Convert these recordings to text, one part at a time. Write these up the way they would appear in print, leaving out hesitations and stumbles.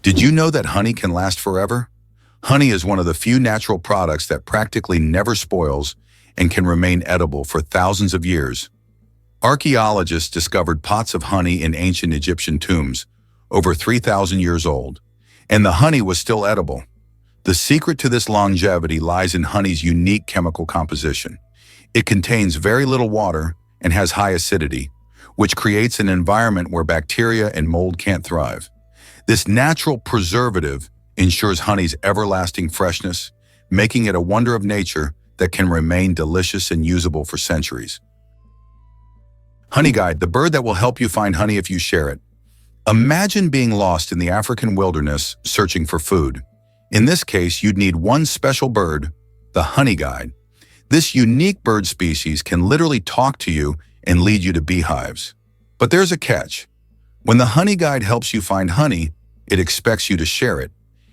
Did you know that honey can last forever? Honey is one of the few natural products that practically never spoils and can remain edible for thousands of years. Archaeologists discovered pots of honey in ancient Egyptian tombs, over 3,000 years old, and the honey was still edible. The secret to this longevity lies in honey's unique chemical composition. It contains very little water and has high acidity, which creates an environment where bacteria and mold can't thrive. This natural preservative ensures honey's everlasting freshness, making it a wonder of nature that can remain delicious and usable for centuries. Honey Guide, the bird that will help you find honey if you share it. Imagine being lost in the African wilderness searching for food. In this case, you'd need one special bird, the honey guide. This unique bird species can literally talk to you and lead you to beehives. But there's a catch. When the honey guide helps you find honey, it expects you to share it.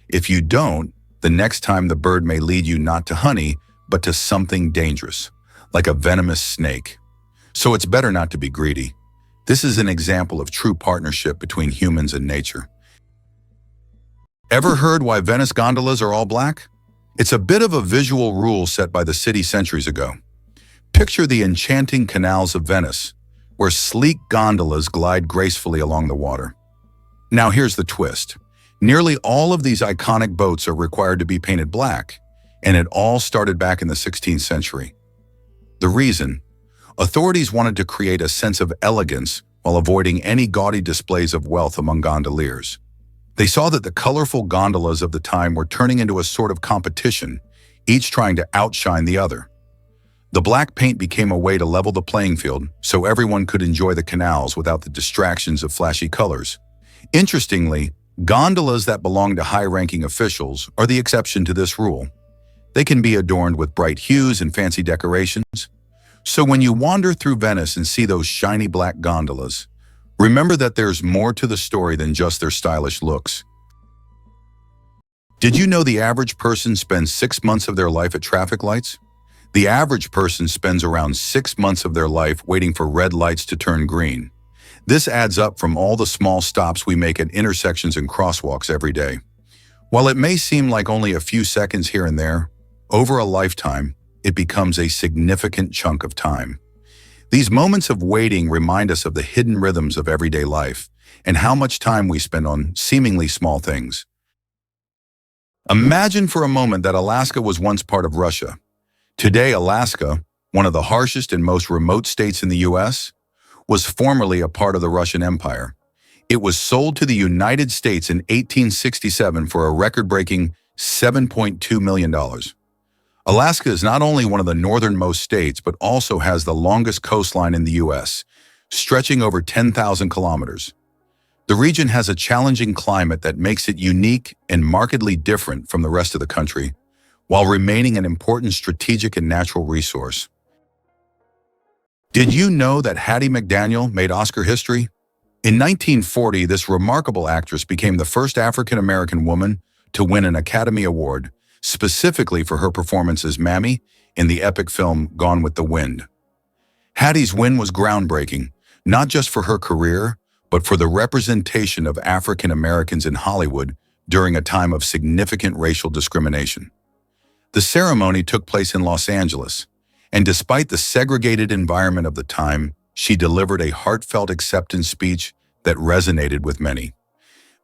If you don't, the next time the bird may lead you not to honey, but to something dangerous, like a venomous snake. So it's better not to be greedy. This is an example of true partnership between humans and nature. Ever heard why Venice gondolas are all black? It's a bit of a visual rule set by the city centuries ago. Picture the enchanting canals of Venice, where sleek gondolas glide gracefully along the water. Now here's the twist. Nearly all of these iconic boats are required to be painted black, and it all started back in the 16th century. The reason? Authorities wanted to create a sense of elegance while avoiding any gaudy displays of wealth among gondoliers. They saw that the colorful gondolas of the time were turning into a sort of competition, each trying to outshine the other. The black paint became a way to level the playing field so everyone could enjoy the canals without the distractions of flashy colors. Interestingly, gondolas that belong to high-ranking officials are the exception to this rule. They can be adorned with bright hues and fancy decorations. So when you wander through Venice and see those shiny black gondolas, remember that there's more to the story than just their stylish looks. Did you know the average person spends 6 months of their life at traffic lights? The average person spends around 6 months of their life waiting for red lights to turn green. This adds up from all the small stops we make at intersections and crosswalks every day. While it may seem like only a few seconds here and there, over a lifetime, it becomes a significant chunk of time. These moments of waiting remind us of the hidden rhythms of everyday life and how much time we spend on seemingly small things. Imagine for a moment that Alaska was once part of Russia. Today, Alaska, one of the harshest and most remote states in the U.S., was formerly a part of the Russian Empire. It was sold to the United States in 1867 for a record-breaking $7.2 million. Alaska is not only one of the northernmost states, but also has the longest coastline in the U.S., stretching over 10,000 kilometers. The region has a challenging climate that makes it unique and markedly different from the rest of the country, while remaining an important strategic and natural resource. Did you know that Hattie McDaniel made Oscar history? In 1940, this remarkable actress became the first African-American woman to win an Academy Award, specifically for her performance as Mammy in the epic film Gone with the Wind. Hattie's win was groundbreaking, not just for her career, but for the representation of African Americans in Hollywood during a time of significant racial discrimination. The ceremony took place in Los Angeles, and despite the segregated environment of the time, she delivered a heartfelt acceptance speech that resonated with many.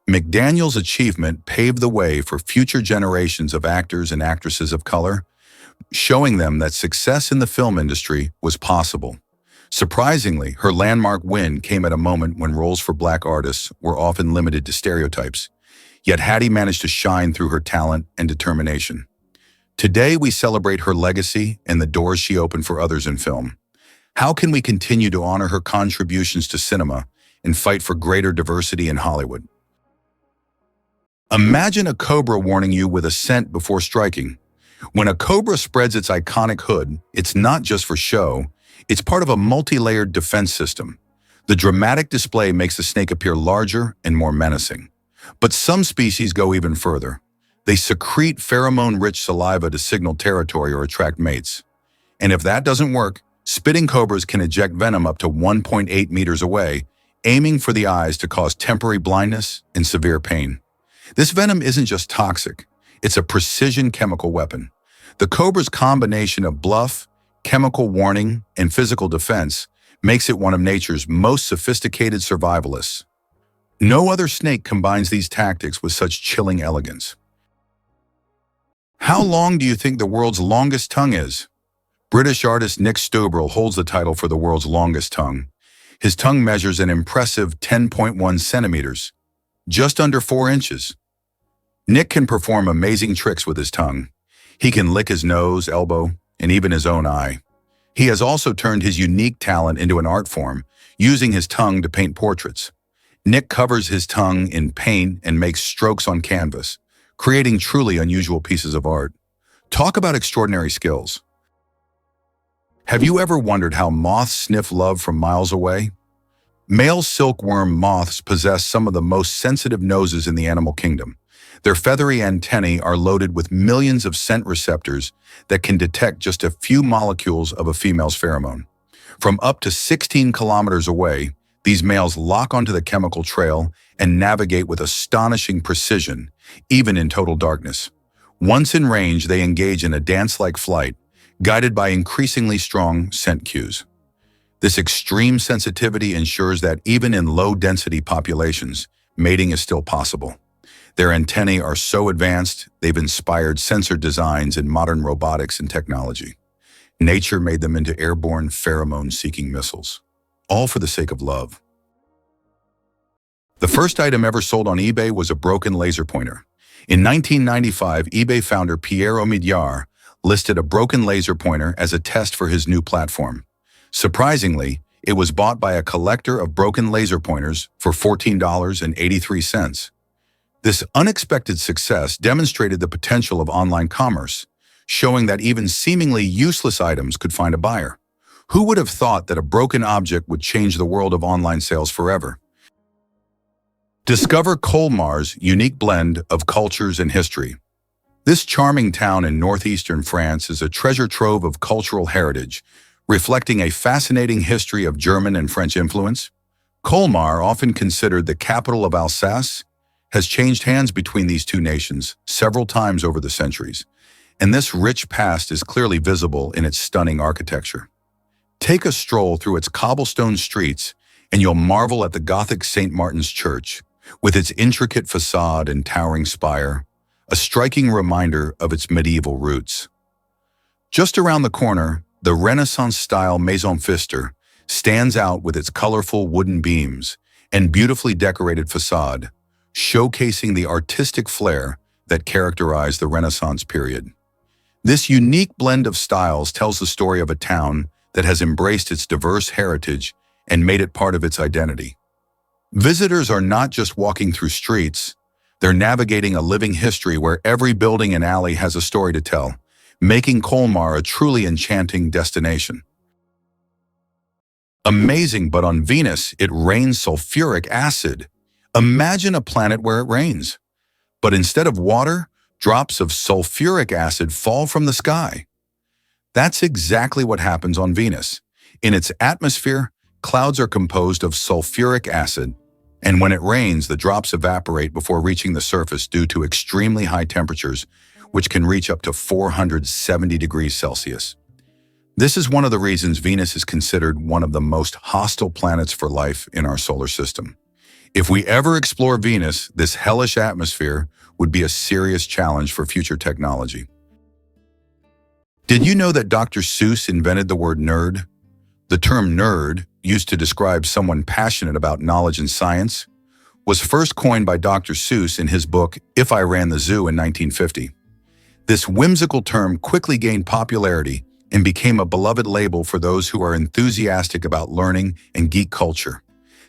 McDaniel's achievement paved the way for future generations of actors and actresses of color, showing them that success in the film industry was possible. Surprisingly, her landmark win came at a moment when roles for black artists were often limited to stereotypes. Yet Hattie managed to shine through her talent and determination. Today, we celebrate her legacy and the doors she opened for others in film. How can we continue to honor her contributions to cinema and fight for greater diversity in Hollywood? Imagine a cobra warning you with a scent before striking. When a cobra spreads its iconic hood, it's not just for show, it's part of a multi-layered defense system. The dramatic display makes the snake appear larger and more menacing. But some species go even further. They secrete pheromone-rich saliva to signal territory or attract mates. And if that doesn't work, spitting cobras can eject venom up to 1.8 meters away, aiming for the eyes to cause temporary blindness and severe pain. This venom isn't just toxic, it's a precision chemical weapon. The cobra's combination of bluff, chemical warning, and physical defense makes it one of nature's most sophisticated survivalists. No other snake combines these tactics with such chilling elegance. How long do you think the world's longest tongue is? British artist Nick Stubrel holds the title for the world's longest tongue. His tongue measures an impressive 10.1 centimeters, just under 4 inches. Nick can perform amazing tricks with his tongue. He can lick his nose, elbow, and even his own eye. He has also turned his unique talent into an art form, using his tongue to paint portraits. Nick covers his tongue in paint and makes strokes on canvas, creating truly unusual pieces of art. Talk about extraordinary skills. Have you ever wondered how moths sniff love from miles away? Male silkworm moths possess some of the most sensitive noses in the animal kingdom. Their feathery antennae are loaded with millions of scent receptors that can detect just a few molecules of a female's pheromone. From up to 16 kilometers away, these males lock onto the chemical trail and navigate with astonishing precision, even in total darkness. Once in range, they engage in a dance-like flight, guided by increasingly strong scent cues. This extreme sensitivity ensures that even in low-density populations, mating is still possible. Their antennae are so advanced, they've inspired sensor designs in modern robotics and technology. Nature made them into airborne pheromone-seeking missiles, all for the sake of love. The first item ever sold on eBay was a broken laser pointer. In 1995, eBay founder Pierre Omidyar listed a broken laser pointer as a test for his new platform. Surprisingly, it was bought by a collector of broken laser pointers for $14.83. This unexpected success demonstrated the potential of online commerce, showing that even seemingly useless items could find a buyer. Who would have thought that a broken object would change the world of online sales forever? Discover Colmar's unique blend of cultures and history. This charming town in northeastern France is a treasure trove of cultural heritage, reflecting a fascinating history of German and French influence. Colmar, often considered the capital of Alsace, has changed hands between these two nations several times over the centuries, and this rich past is clearly visible in its stunning architecture. Take a stroll through its cobblestone streets, and you'll marvel at the Gothic St. Martin's Church, with its intricate facade and towering spire, a striking reminder of its medieval roots. Just around the corner, the Renaissance-style Maison Pfister stands out with its colorful wooden beams and beautifully decorated facade, showcasing the artistic flair that characterized the Renaissance period. This unique blend of styles tells the story of a town that has embraced its diverse heritage and made it part of its identity. Visitors are not just walking through streets, they're navigating a living history where every building and alley has a story to tell, making Colmar a truly enchanting destination. Amazing, but on Venus, it rains sulfuric acid. Imagine a planet where it rains, but instead of water, drops of sulfuric acid fall from the sky. That's exactly what happens on Venus. In its atmosphere, clouds are composed of sulfuric acid, and when it rains, the drops evaporate before reaching the surface due to extremely high temperatures, which can reach up to 470 degrees Celsius. This is one of the reasons Venus is considered one of the most hostile planets for life in our solar system. If we ever explore Venus, this hellish atmosphere would be a serious challenge for future technology. Did you know that Dr. Seuss invented the word nerd? The term nerd, used to describe someone passionate about knowledge and science, was first coined by Dr. Seuss in his book If I Ran the Zoo in 1950. This whimsical term quickly gained popularity and became a beloved label for those who are enthusiastic about learning and geek culture.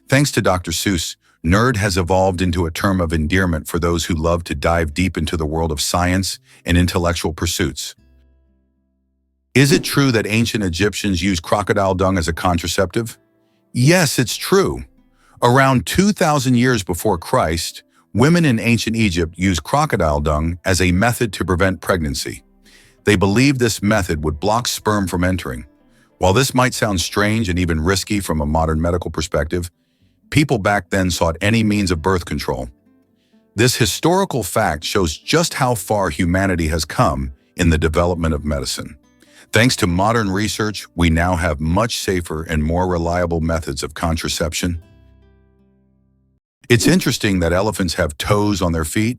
Thanks to Dr. Seuss, nerd has evolved into a term of endearment for those who love to dive deep into the world of science and intellectual pursuits. Is it true that ancient Egyptians used crocodile dung as a contraceptive? Yes, it's true. Around 2,000 years before Christ, women in ancient Egypt used crocodile dung as a method to prevent pregnancy. They believed this method would block sperm from entering. While this might sound strange and even risky from a modern medical perspective, people back then sought any means of birth control. This historical fact shows just how far humanity has come in the development of medicine. Thanks to modern research, we now have much safer and more reliable methods of contraception. It's interesting that elephants have toes on their feet.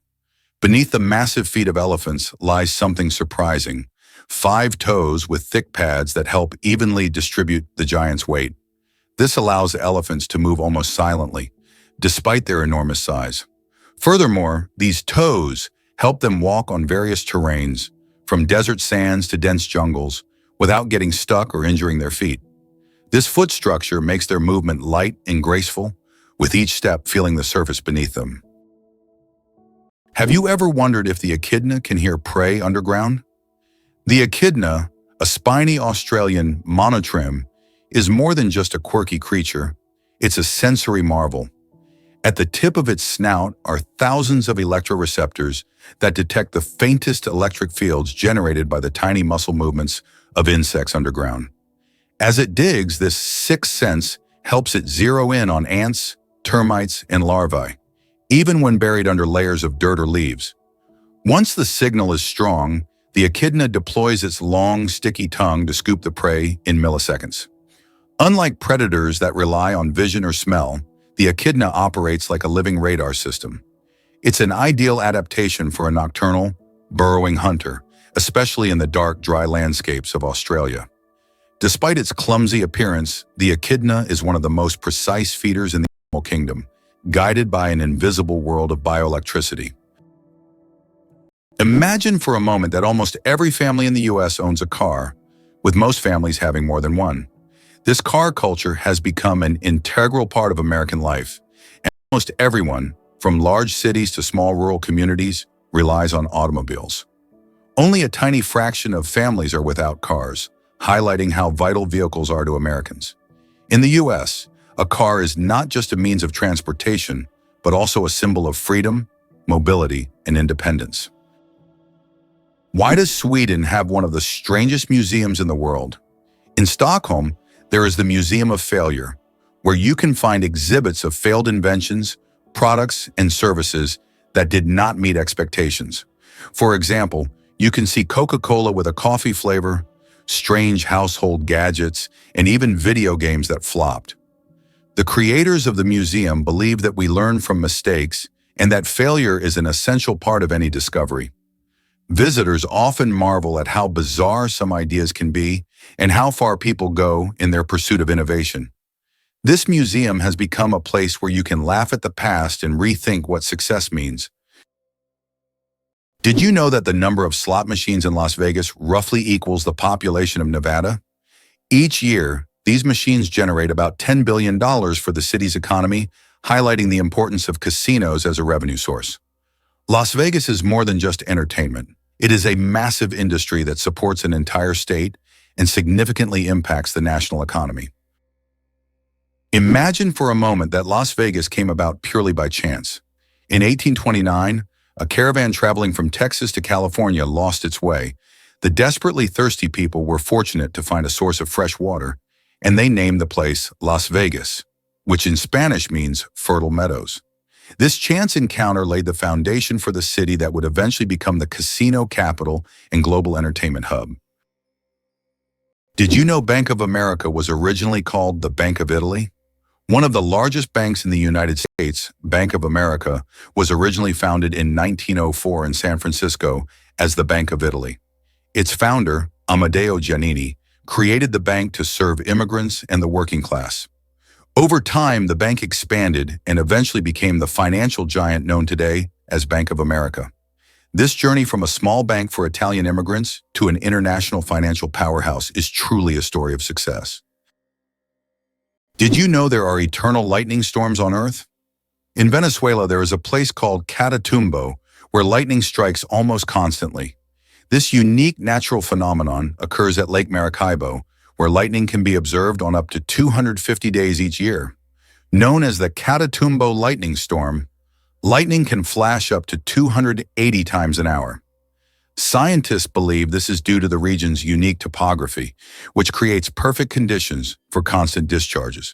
Beneath the massive feet of elephants lies something surprising: 5 toes with thick pads that help evenly distribute the giant's weight. This allows elephants to move almost silently, despite their enormous size. Furthermore, these toes help them walk on various terrains, from desert sands to dense jungles, without getting stuck or injuring their feet. This foot structure makes their movement light and graceful, with each step feeling the surface beneath them. Have you ever wondered if the echidna can hear prey underground? The echidna, a spiny Australian monotrim, is more than just a quirky creature. It's a sensory marvel. At the tip of its snout are thousands of electroreceptors that detect the faintest electric fields generated by the tiny muscle movements of insects underground. As it digs, this sixth sense helps it zero in on ants, termites, and larvae, even when buried under layers of dirt or leaves. Once the signal is strong, the echidna deploys its long, sticky tongue to scoop the prey in milliseconds. Unlike predators that rely on vision or smell, the echidna operates like a living radar system. It's an ideal adaptation for a nocturnal, burrowing hunter, especially in the dark, dry landscapes of Australia. Despite its clumsy appearance, the echidna is one of the most precise feeders in the animal kingdom, guided by an invisible world of bioelectricity. Imagine for a moment that almost every family in the US owns a car, with most families having more than one. This car culture has become an integral part of American life, and almost everyone, from large cities to small rural communities, relies on automobiles. Only a tiny fraction of families are without cars, highlighting how vital vehicles are to Americans. In the US, a car is not just a means of transportation, but also a symbol of freedom, mobility, and independence. Why does Sweden have one of the strangest museums in the world? In Stockholm, there is the Museum of Failure, where you can find exhibits of failed inventions, products, and services that did not meet expectations. For example, you can see Coca-Cola with a coffee flavor, strange household gadgets, and even video games that flopped. The creators of the museum believe that we learn from mistakes and that failure is an essential part of any discovery. Visitors often marvel at how bizarre some ideas can be and how far people go in their pursuit of innovation. This museum has become a place where you can laugh at the past and rethink what success means. Did you know that the number of slot machines in Las Vegas roughly equals the population of Nevada? Each year, these machines generate about $10 billion for the city's economy, highlighting the importance of casinos as a revenue source. Las Vegas is more than just entertainment. It is a massive industry that supports an entire state and significantly impacts the national economy. Imagine for a moment that Las Vegas came about purely by chance. In 1829, a caravan traveling from Texas to California lost its way. The desperately thirsty people were fortunate to find a source of fresh water, and they named the place Las Vegas, which in Spanish means fertile meadows. This chance encounter laid the foundation for the city that would eventually become the casino capital and global entertainment hub. Did you know Bank of America was originally called the Bank of Italy? One of the largest banks in the United States, Bank of America, was originally founded in 1904 in San Francisco as the Bank of Italy. Its founder, Amedeo Giannini, created the bank to serve immigrants and the working class. Over time, the bank expanded and eventually became the financial giant known today as Bank of America. This journey from a small bank for Italian immigrants to an international financial powerhouse is truly a story of success. Did you know there are eternal lightning storms on Earth? In Venezuela, there is a place called Catatumbo where lightning strikes almost constantly. This unique natural phenomenon occurs at Lake Maracaibo, where lightning can be observed on up to 250 days each year. Known as the Catatumbo lightning storm, lightning can flash up to 280 times an hour. Scientists believe this is due to the region's unique topography, which creates perfect conditions for constant discharges.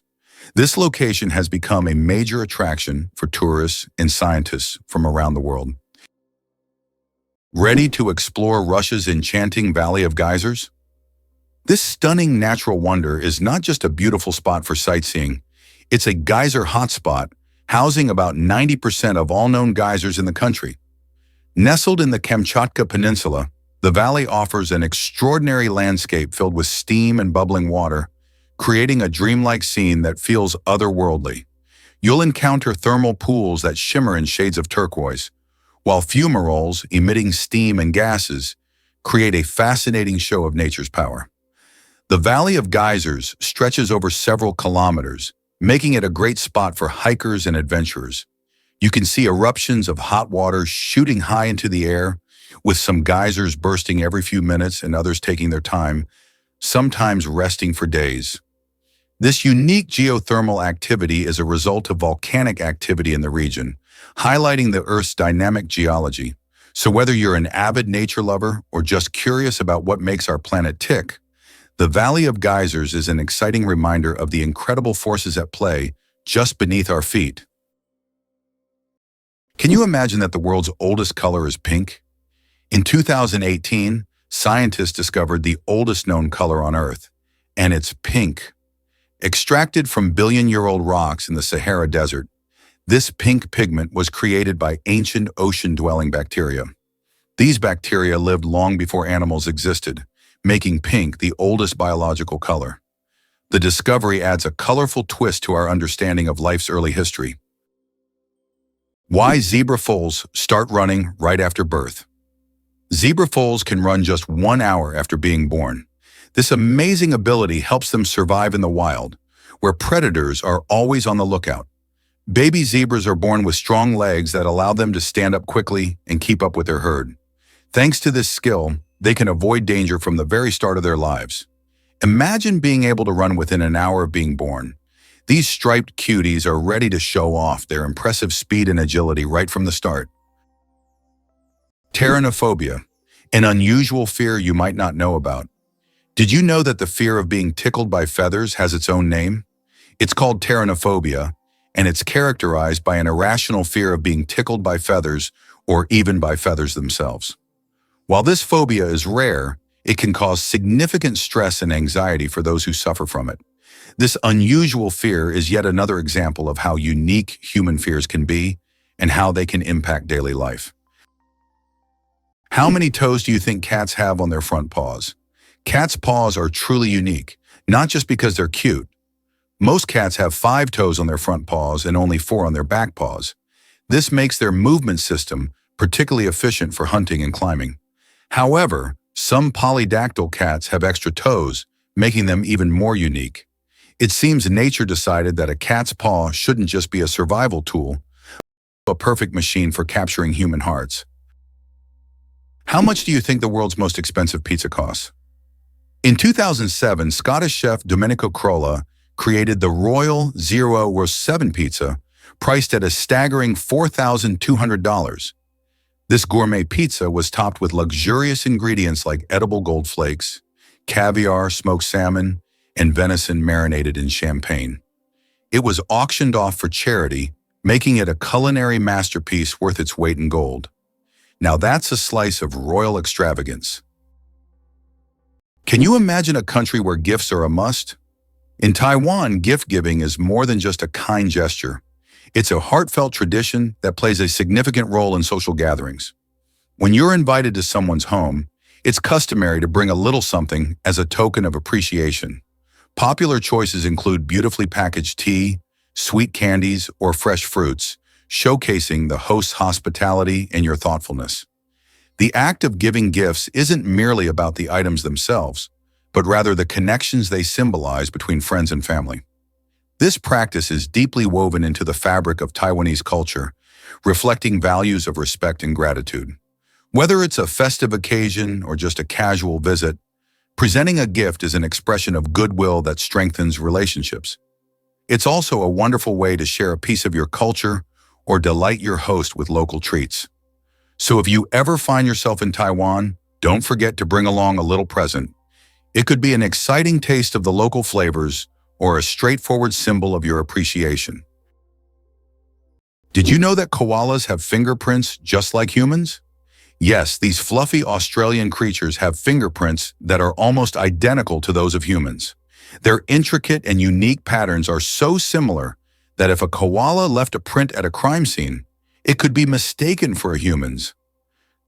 This location has become a major attraction for tourists and scientists from around the world. Ready to explore Russia's enchanting Valley of Geysers? This stunning natural wonder is not just a beautiful spot for sightseeing, it's a geyser hotspot housing about 90% of all known geysers in the country. Nestled in the Kamchatka Peninsula, the valley offers an extraordinary landscape filled with steam and bubbling water, creating a dreamlike scene that feels otherworldly. You'll encounter thermal pools that shimmer in shades of turquoise, while fumaroles, emitting steam and gases, create a fascinating show of nature's power. The Valley of Geysers stretches over several kilometers, making it a great spot for hikers and adventurers. You can see eruptions of hot water shooting high into the air, with some geysers bursting every few minutes and others taking their time, sometimes resting for days. This unique geothermal activity is a result of volcanic activity in the region, highlighting the Earth's dynamic geology. So whether you're an avid nature lover or just curious about what makes our planet tick, the Valley of Geysers is an exciting reminder of the incredible forces at play just beneath our feet. Can you imagine that the world's oldest color is pink? In 2018, scientists discovered the oldest known color on Earth, and it's pink. Extracted from billion-year-old rocks in the Sahara Desert, this pink pigment was created by ancient ocean-dwelling bacteria. These bacteria lived long before animals existed, making pink the oldest biological color. The discovery adds a colorful twist to our understanding of life's early history. Why zebra foals start running right after birth. Zebra foals can run just 1 hour after being born. This amazing ability helps them survive in the wild, where predators are always on the lookout. Baby zebras are born with strong legs that allow them to stand up quickly and keep up with their herd. Thanks to this skill, they can avoid danger from the very start of their lives. Imagine being able to run within an hour of being born. These striped cuties are ready to show off their impressive speed and agility right from the start. Pteronophobia, an unusual fear you might not know about. Did you know that the fear of being tickled by feathers has its own name? It's called pteronophobia, and it's characterized by an irrational fear of being tickled by feathers or even by feathers themselves. While this phobia is rare, it can cause significant stress and anxiety for those who suffer from it. This unusual fear is yet another example of how unique human fears can be and how they can impact daily life. How many toes do you think cats have on their front paws? Cats' paws are truly unique, not just because they're cute. Most cats have 5 toes on their front paws and only 4 on their back paws. This makes their movement system particularly efficient for hunting and climbing. However, some polydactyl cats have extra toes, making them even more unique. It seems nature decided that a cat's paw shouldn't just be a survival tool, but a perfect machine for capturing human hearts. How much do you think the world's most expensive pizza costs? In 2007, Scottish chef Domenico Crolla created the Royal Zero Roast 7 pizza, priced at a staggering $4,200. This gourmet pizza was topped with luxurious ingredients like edible gold flakes, caviar, smoked salmon, and venison marinated in champagne. It was auctioned off for charity, making it a culinary masterpiece worth its weight in gold. Now that's a slice of royal extravagance. Can you imagine a country where gifts are a must? In Taiwan, gift-giving is more than just a kind gesture. It's a heartfelt tradition that plays a significant role in social gatherings. When you're invited to someone's home, it's customary to bring a little something as a token of appreciation. Popular choices include beautifully packaged tea, sweet candies, or fresh fruits, showcasing the host's hospitality and your thoughtfulness. The act of giving gifts isn't merely about the items themselves, but rather the connections they symbolize between friends and family. This practice is deeply woven into the fabric of Taiwanese culture, reflecting values of respect and gratitude. Whether it's a festive occasion or just a casual visit, presenting a gift is an expression of goodwill that strengthens relationships. It's also a wonderful way to share a piece of your culture or delight your host with local treats. So if you ever find yourself in Taiwan, don't forget to bring along a little present. It could be an exciting taste of the local flavors or a straightforward symbol of your appreciation? Did you know that koalas have fingerprints just like humans? Yes, these fluffy Australian creatures have fingerprints that are almost identical to those of humans. Their intricate and unique patterns are so similar that if a koala left a print at a crime scene, it could be mistaken for a human's.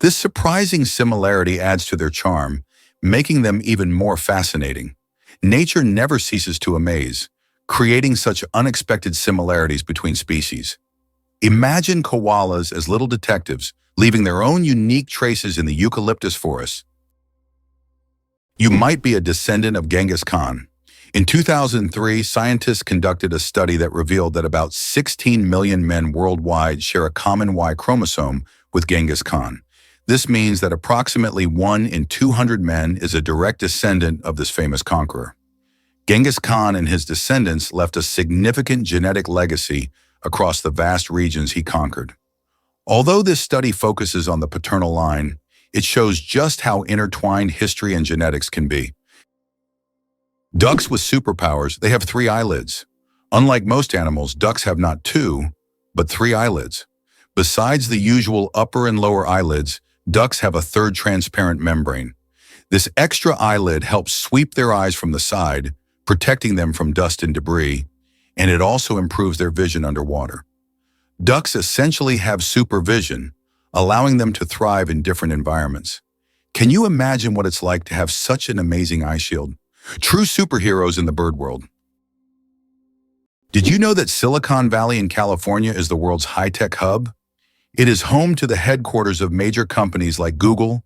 This surprising similarity adds to their charm, making them even more fascinating. Nature never ceases to amaze, creating such unexpected similarities between species. Imagine koalas as little detectives, leaving their own unique traces in the eucalyptus forest. You might be a descendant of Genghis Khan. In 2003, scientists conducted a study that revealed that about 16 million men worldwide share a common Y chromosome with Genghis Khan. This means that approximately 1 in 200 men is a direct descendant of this famous conqueror. Genghis Khan and his descendants left a significant genetic legacy across the vast regions he conquered. Although this study focuses on the paternal line, it shows just how intertwined history and genetics can be. Ducks with superpowers, they have 3 eyelids. Unlike most animals, ducks have not 2, but 3 eyelids. Besides the usual upper and lower eyelids, ducks have a third transparent membrane. This extra eyelid helps sweep their eyes from the side, protecting them from dust and debris, and it also improves their vision underwater. Ducks essentially have supervision, allowing them to thrive in different environments. Can you imagine what it's like to have such an amazing eye shield? True superheroes in the bird world. Did you know that Silicon Valley in California is the world's high-tech hub? It is home to the headquarters of major companies like Google,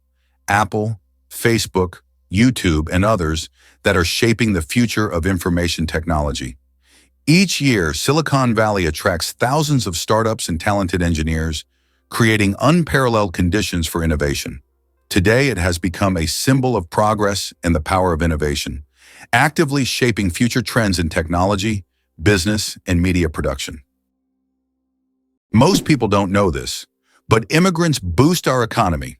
Apple, Facebook, YouTube, and others that are shaping the future of information technology. Each year, Silicon Valley attracts thousands of startups and talented engineers, creating unparalleled conditions for innovation. Today, it has become a symbol of progress and the power of innovation, actively shaping future trends in technology, business, and media production. Most people don't know this, but immigrants boost our economy.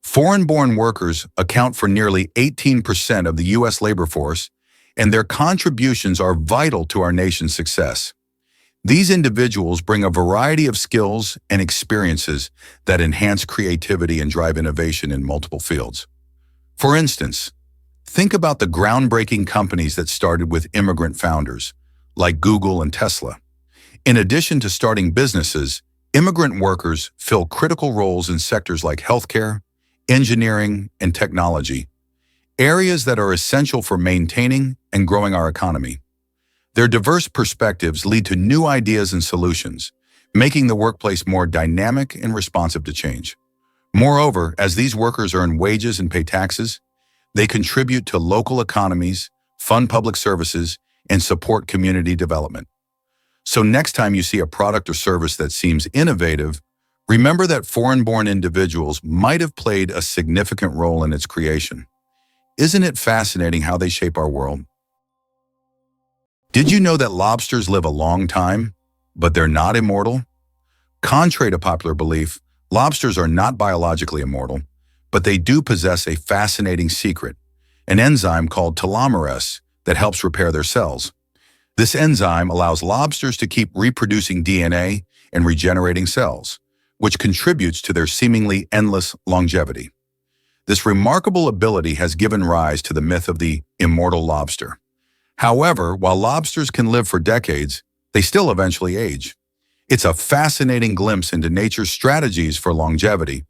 Foreign-born workers account for nearly 18% of the U.S. labor force, and their contributions are vital to our nation's success. These individuals bring a variety of skills and experiences that enhance creativity and drive innovation in multiple fields. For instance, think about the groundbreaking companies that started with immigrant founders, like Google and Tesla. In addition to starting businesses, immigrant workers fill critical roles in sectors like healthcare, engineering, and technology, areas that are essential for maintaining and growing our economy. Their diverse perspectives lead to new ideas and solutions, making the workplace more dynamic and responsive to change. Moreover, as these workers earn wages and pay taxes, they contribute to local economies, fund public services, and support community development. So next time you see a product or service that seems innovative, remember that foreign-born individuals might have played a significant role in its creation. Isn't it fascinating how they shape our world? Did you know that lobsters live a long time, but they're not immortal? Contrary to popular belief, lobsters are not biologically immortal, but they do possess a fascinating secret, an enzyme called telomerase that helps repair their cells. This enzyme allows lobsters to keep reproducing DNA and regenerating cells, which contributes to their seemingly endless longevity. This remarkable ability has given rise to the myth of the immortal lobster. However, while lobsters can live for decades, they still eventually age. It's a fascinating glimpse into nature's strategies for longevity.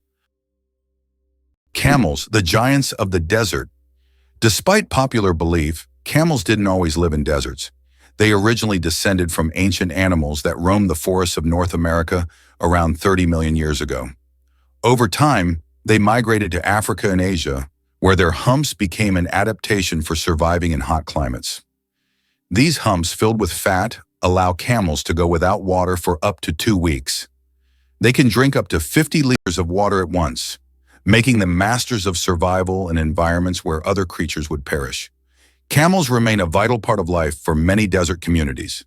Camels, the giants of the desert. Despite popular belief, camels didn't always live in deserts. They originally descended from ancient animals that roamed the forests of North America around 30 million years ago. Over time, they migrated to Africa and Asia, where their humps became an adaptation for surviving in hot climates. These humps, filled with fat, allow camels to go without water for up to 2 weeks. They can drink up to 50 liters of water at once, making them masters of survival in environments where other creatures would perish. Camels remain a vital part of life for many desert communities.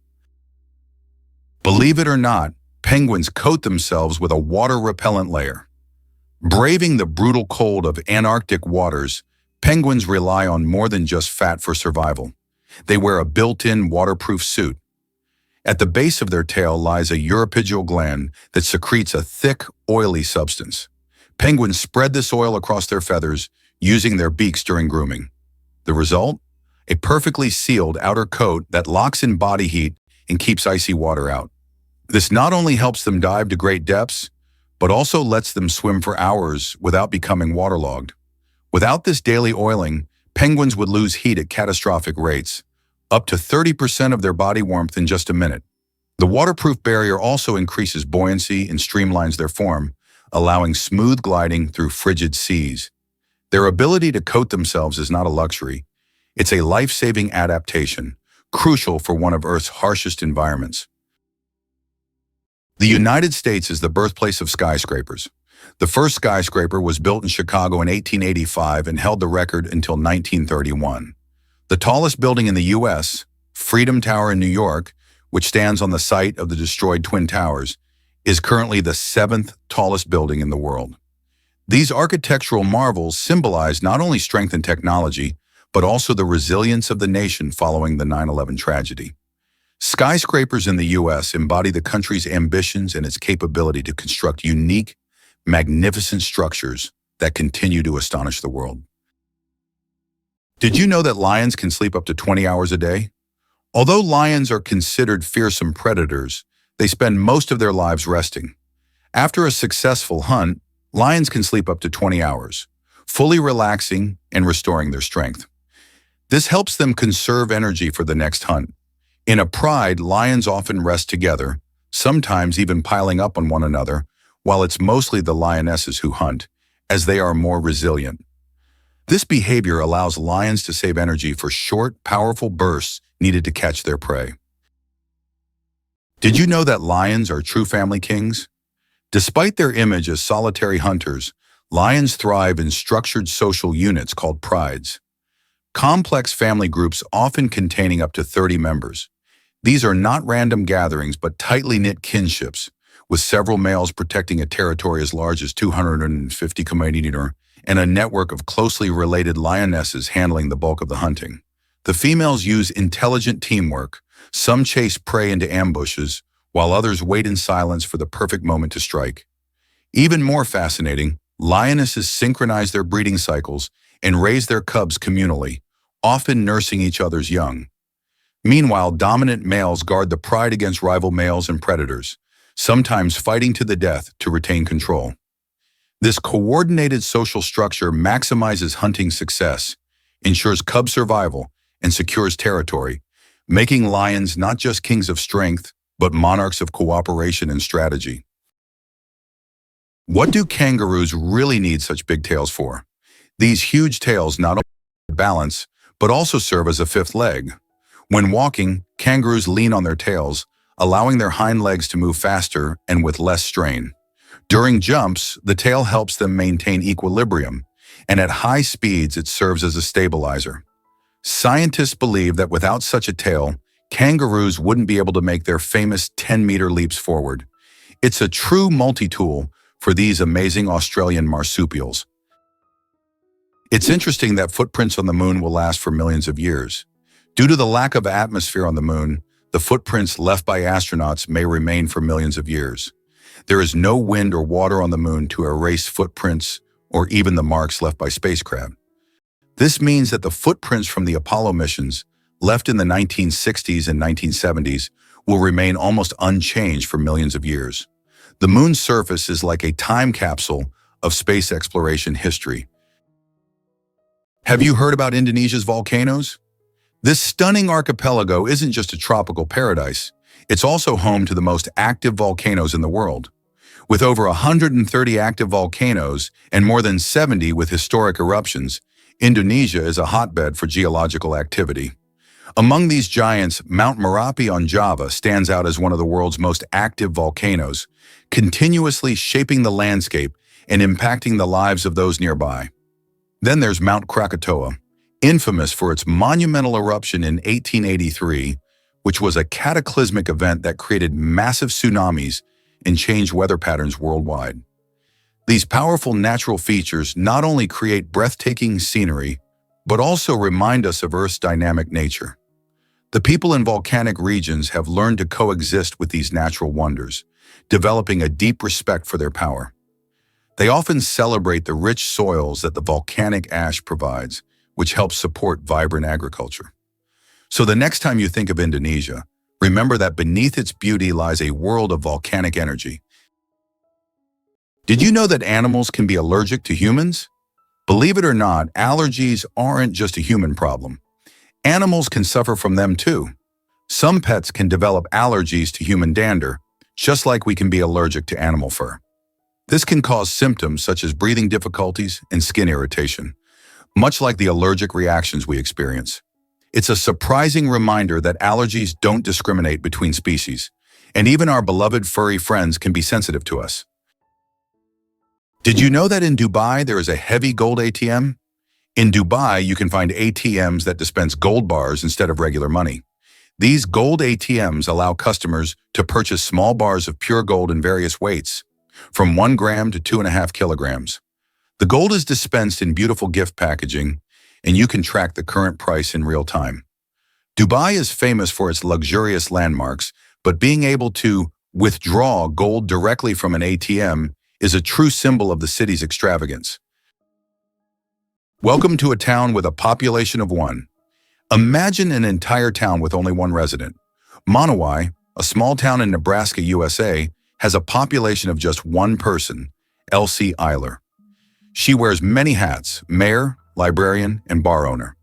Believe it or not, penguins coat themselves with a water-repellent layer. Braving the brutal cold of Antarctic waters, penguins rely on more than just fat for survival. They wear a built-in waterproof suit. At the base of their tail lies a uropygial gland that secretes a thick, oily substance. Penguins spread this oil across their feathers, using their beaks during grooming. The result? A perfectly sealed outer coat that locks in body heat and keeps icy water out. This not only helps them dive to great depths, but also lets them swim for hours without becoming waterlogged. Without this daily oiling, penguins would lose heat at catastrophic rates, up to 30% of their body warmth in just a minute. The waterproof barrier also increases buoyancy and streamlines their form, allowing smooth gliding through frigid seas. Their ability to coat themselves is not a luxury. It's a life-saving adaptation, crucial for one of Earth's harshest environments. The United States is the birthplace of skyscrapers. The first skyscraper was built in Chicago in 1885 and held the record until 1931. The tallest building in the U.S., Freedom Tower in New York, which stands on the site of the destroyed Twin Towers, is currently the 7th tallest building in the world. These architectural marvels symbolize not only strength and technology, but also the resilience of the nation following the 9/11 tragedy. Skyscrapers in the U.S. embody the country's ambitions and its capability to construct unique, magnificent structures that continue to astonish the world. Did you know that lions can sleep up to 20 hours a day? Although lions are considered fearsome predators, they spend most of their lives resting. After a successful hunt, lions can sleep up to 20 hours, fully relaxing and restoring their strength. This helps them conserve energy for the next hunt. In a pride, lions often rest together, sometimes even piling up on one another, while it's mostly the lionesses who hunt, as they are more resilient. This behavior allows lions to save energy for short, powerful bursts needed to catch their prey. Did you know that lions are true family kings? Despite their image as solitary hunters, lions thrive in structured social units called prides. Complex family groups often containing up to 30 members. These are not random gatherings but tightly knit kinships, with several males protecting a territory as large as 250 km and a network of closely related lionesses handling the bulk of the hunting. The females use intelligent teamwork. Some chase prey into ambushes, while others wait in silence for the perfect moment to strike. Even more fascinating, lionesses synchronize their breeding cycles and raise their cubs communally, often nursing each other's young. Meanwhile, dominant males guard the pride against rival males and predators, sometimes fighting to the death to retain control. This coordinated social structure maximizes hunting success, ensures cub survival, and secures territory, making lions not just kings of strength, but monarchs of cooperation and strategy. What do kangaroos really need such big tails for? These huge tails not only balance, but also serve as a fifth leg. When walking, kangaroos lean on their tails, allowing their hind legs to move faster and with less strain. During jumps, the tail helps them maintain equilibrium, and at high speeds it serves as a stabilizer. Scientists believe that without such a tail, kangaroos wouldn't be able to make their famous 10-meter leaps forward. It's a true multi-tool for these amazing Australian marsupials. It's interesting that footprints on the moon will last for millions of years. Due to the lack of atmosphere on the moon, the footprints left by astronauts may remain for millions of years. There is no wind or water on the moon to erase footprints or even the marks left by spacecraft. This means that the footprints from the Apollo missions, left in the 1960s and 1970s, will remain almost unchanged for millions of years. The moon's surface is like a time capsule of space exploration history. Have you heard about Indonesia's volcanoes? This stunning archipelago isn't just a tropical paradise. It's also home to the most active volcanoes in the world. With over 130 active volcanoes and more than 70 with historic eruptions, Indonesia is a hotbed for geological activity. Among these giants, Mount Merapi on Java stands out as one of the world's most active volcanoes, continuously shaping the landscape and impacting the lives of those nearby. Then there's Mount Krakatoa, infamous for its monumental eruption in 1883, which was a cataclysmic event that created massive tsunamis and changed weather patterns worldwide. These powerful natural features not only create breathtaking scenery, but also remind us of Earth's dynamic nature. The people in volcanic regions have learned to coexist with these natural wonders, developing a deep respect for their power. They often celebrate the rich soils that the volcanic ash provides, which helps support vibrant agriculture. So the next time you think of Indonesia, remember that beneath its beauty lies a world of volcanic energy. Did you know that animals can be allergic to humans? Believe it or not, allergies aren't just a human problem. Animals can suffer from them too. Some pets can develop allergies to human dander, just like we can be allergic to animal fur. This can cause symptoms such as breathing difficulties and skin irritation, much like the allergic reactions we experience. It's a surprising reminder that allergies don't discriminate between species, and even our beloved furry friends can be sensitive to us. Did you know that in Dubai there is a heavy gold ATM? In Dubai, you can find ATMs that dispense gold bars instead of regular money. These gold ATMs allow customers to purchase small bars of pure gold in various weights, from 1 gram to 2.5 kilograms. The gold is dispensed in beautiful gift packaging, and you can track the current price in real time. Dubai is famous for its luxurious landmarks, but being able to withdraw gold directly from an ATM is a true symbol of the city's extravagance. Welcome to a town with a population of 1. Imagine an entire town with only 1 resident. Monowai, a small town in Nebraska, USA, has a population of just 1 person, Elsie Eiler. She wears many hats: mayor, librarian, and bar owner.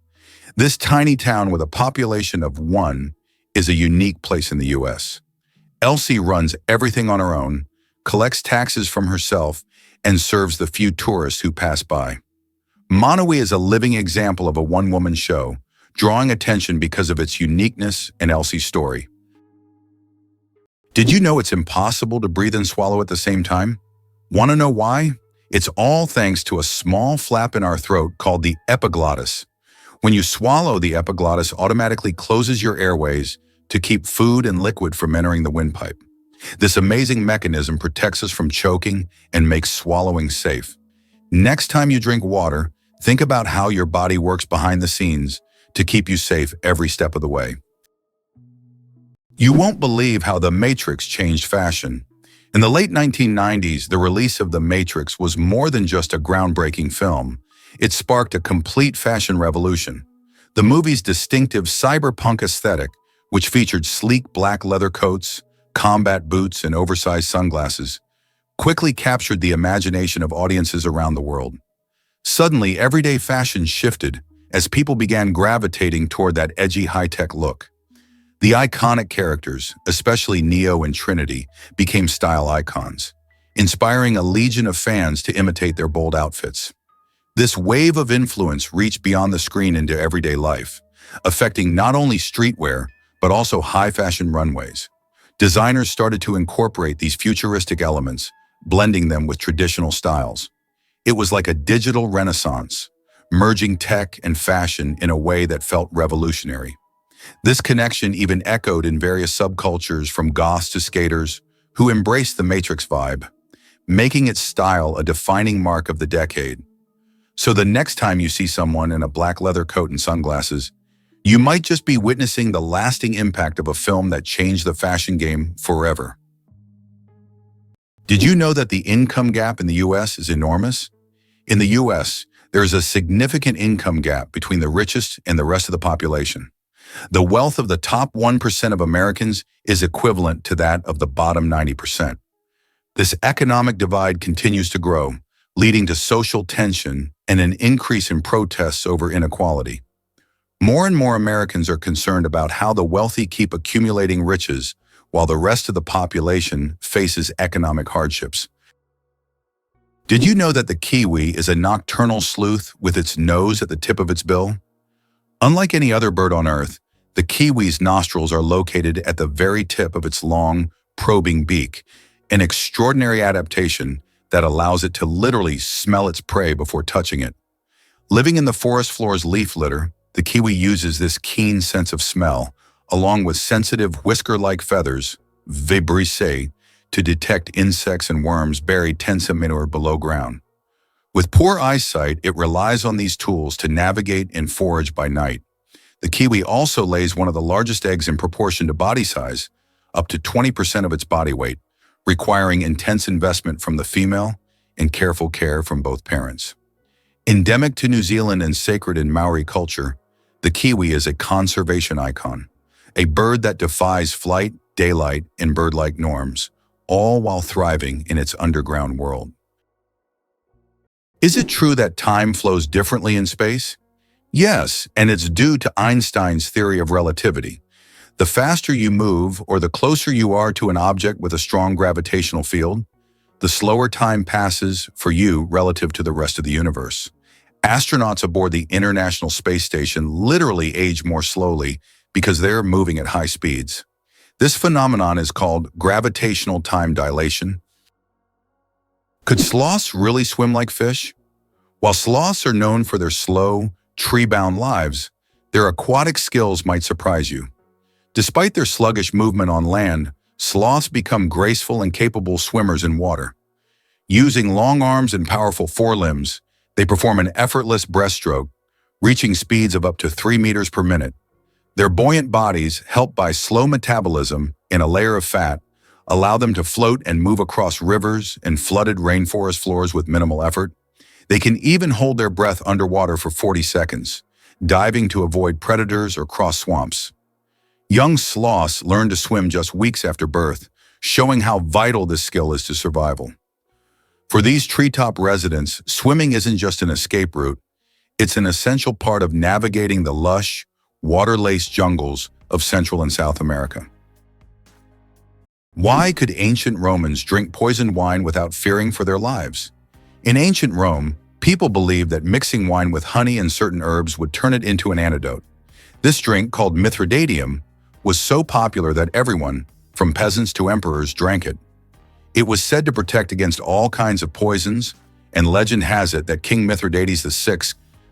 This tiny town with a population of 1 is a unique place in the U.S. Elsie runs everything on her own, collects taxes from herself, and serves the few tourists who pass by. Monowai is a living example of a one-woman show, drawing attention because of its uniqueness and Elsie's story. Did you know it's impossible to breathe and swallow at the same time? Want to know why? It's all thanks to a small flap in our throat called the epiglottis. When you swallow, the epiglottis automatically closes your airways to keep food and liquid from entering the windpipe. This amazing mechanism protects us from choking and makes swallowing safe. Next time you drink water, think about how your body works behind the scenes to keep you safe every step of the way. You won't believe how The Matrix changed fashion. In the late 1990s, the release of The Matrix was more than just a groundbreaking film. It sparked a complete fashion revolution. The movie's distinctive cyberpunk aesthetic, which featured sleek black leather coats, combat boots, and oversized sunglasses, quickly captured the imagination of audiences around the world. Suddenly, everyday fashion shifted as people began gravitating toward that edgy high-tech look. The iconic characters, especially Neo and Trinity, became style icons, inspiring a legion of fans to imitate their bold outfits. This wave of influence reached beyond the screen into everyday life, affecting not only streetwear, but also high-fashion runways. Designers started to incorporate these futuristic elements, blending them with traditional styles. It was like a digital renaissance, merging tech and fashion in a way that felt revolutionary. This connection even echoed in various subcultures from goths to skaters who embraced the Matrix vibe, making its style a defining mark of the decade. So the next time you see someone in a black leather coat and sunglasses, you might just be witnessing the lasting impact of a film that changed the fashion game forever. Did you know that the income gap in the U.S. is enormous? In the U.S., there is a significant income gap between the richest and the rest of the population. The wealth of the top 1% of Americans is equivalent to that of the bottom 90%. This economic divide continues to grow, leading to social tension and an increase in protests over inequality. More and more Americans are concerned about how the wealthy keep accumulating riches while the rest of the population faces economic hardships. Did you know that the kiwi is a nocturnal sleuth with its nose at the tip of its bill? Unlike any other bird on Earth, the kiwi's nostrils are located at the very tip of its long, probing beak, an extraordinary adaptation that allows it to literally smell its prey before touching it. Living in the forest floor's leaf litter, the kiwi uses this keen sense of smell, along with sensitive whisker-like feathers, vibrissae, to detect insects and worms buried 10 centimeters below ground. With poor eyesight, it relies on these tools to navigate and forage by night. The kiwi also lays one of the largest eggs in proportion to body size, up to 20% of its body weight, requiring intense investment from the female and careful care from both parents. Endemic to New Zealand and sacred in Maori culture, the kiwi is a conservation icon, a bird that defies flight, daylight, and bird-like norms, all while thriving in its underground world. Is it true that time flows differently in space? Yes, and it's due to Einstein's theory of relativity. The faster you move or the closer you are to an object with a strong gravitational field, the slower time passes for you relative to the rest of the universe. Astronauts aboard the International Space Station literally age more slowly because they're moving at high speeds. This phenomenon is called gravitational time dilation. Could sloths really swim like fish? While sloths are known for their slow, tree-bound lives, their aquatic skills might surprise you. Despite their sluggish movement on land, sloths become graceful and capable swimmers in water. Using long arms and powerful forelimbs, they perform an effortless breaststroke, reaching speeds of up to 3 meters per minute. Their buoyant bodies, helped by slow metabolism and a layer of fat, allow them to float and move across rivers and flooded rainforest floors with minimal effort. They can even hold their breath underwater for 40 seconds, diving to avoid predators or cross swamps. Young sloths learn to swim just weeks after birth, showing how vital this skill is to survival. For these treetop residents, swimming isn't just an escape route, it's an essential part of navigating the lush, water-laced jungles of Central and South America. Why could ancient Romans drink poisoned wine without fearing for their lives? In ancient Rome, people believed that mixing wine with honey and certain herbs would turn it into an antidote. This drink, called Mithridatium, was so popular that everyone, from peasants to emperors, drank it. It was said to protect against all kinds of poisons, and legend has it that King Mithridates VI